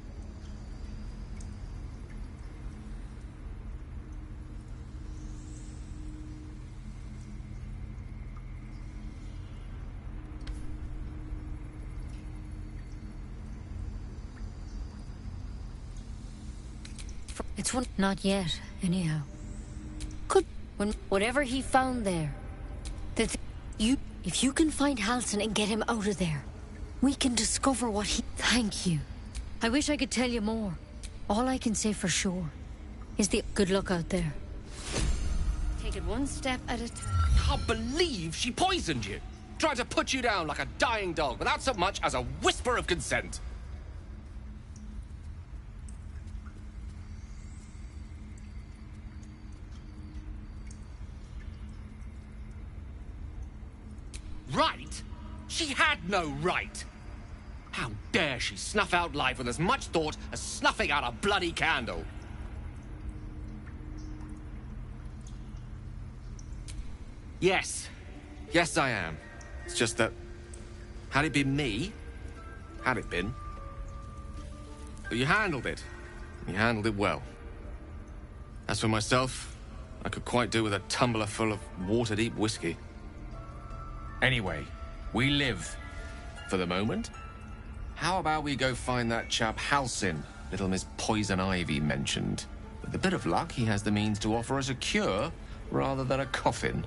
It's one... Not yet, anyhow. Could... When... Whatever he found there... If you can find Halsin and get him out of there, we can discover what he... Thank you. I wish I could tell you more. All I can say for sure is the... Good luck out there. Take it one step at a time. Can't believe she poisoned you. Tried to put you down like a dying dog without so much as a whisper of consent. Right? She had no right. How dare she snuff out life with as much thought as snuffing out a bloody candle? Yes. Yes, I am. It's just that, had it been me, had it been, but you handled it. You handled it well. As for myself, I could quite do with a tumbler full of water-deep whiskey. Anyway, we live. For the moment. How about we go find that chap Halsin, little Miss Poison Ivy mentioned? With a bit of luck, he has the means to offer us a cure rather than a coffin.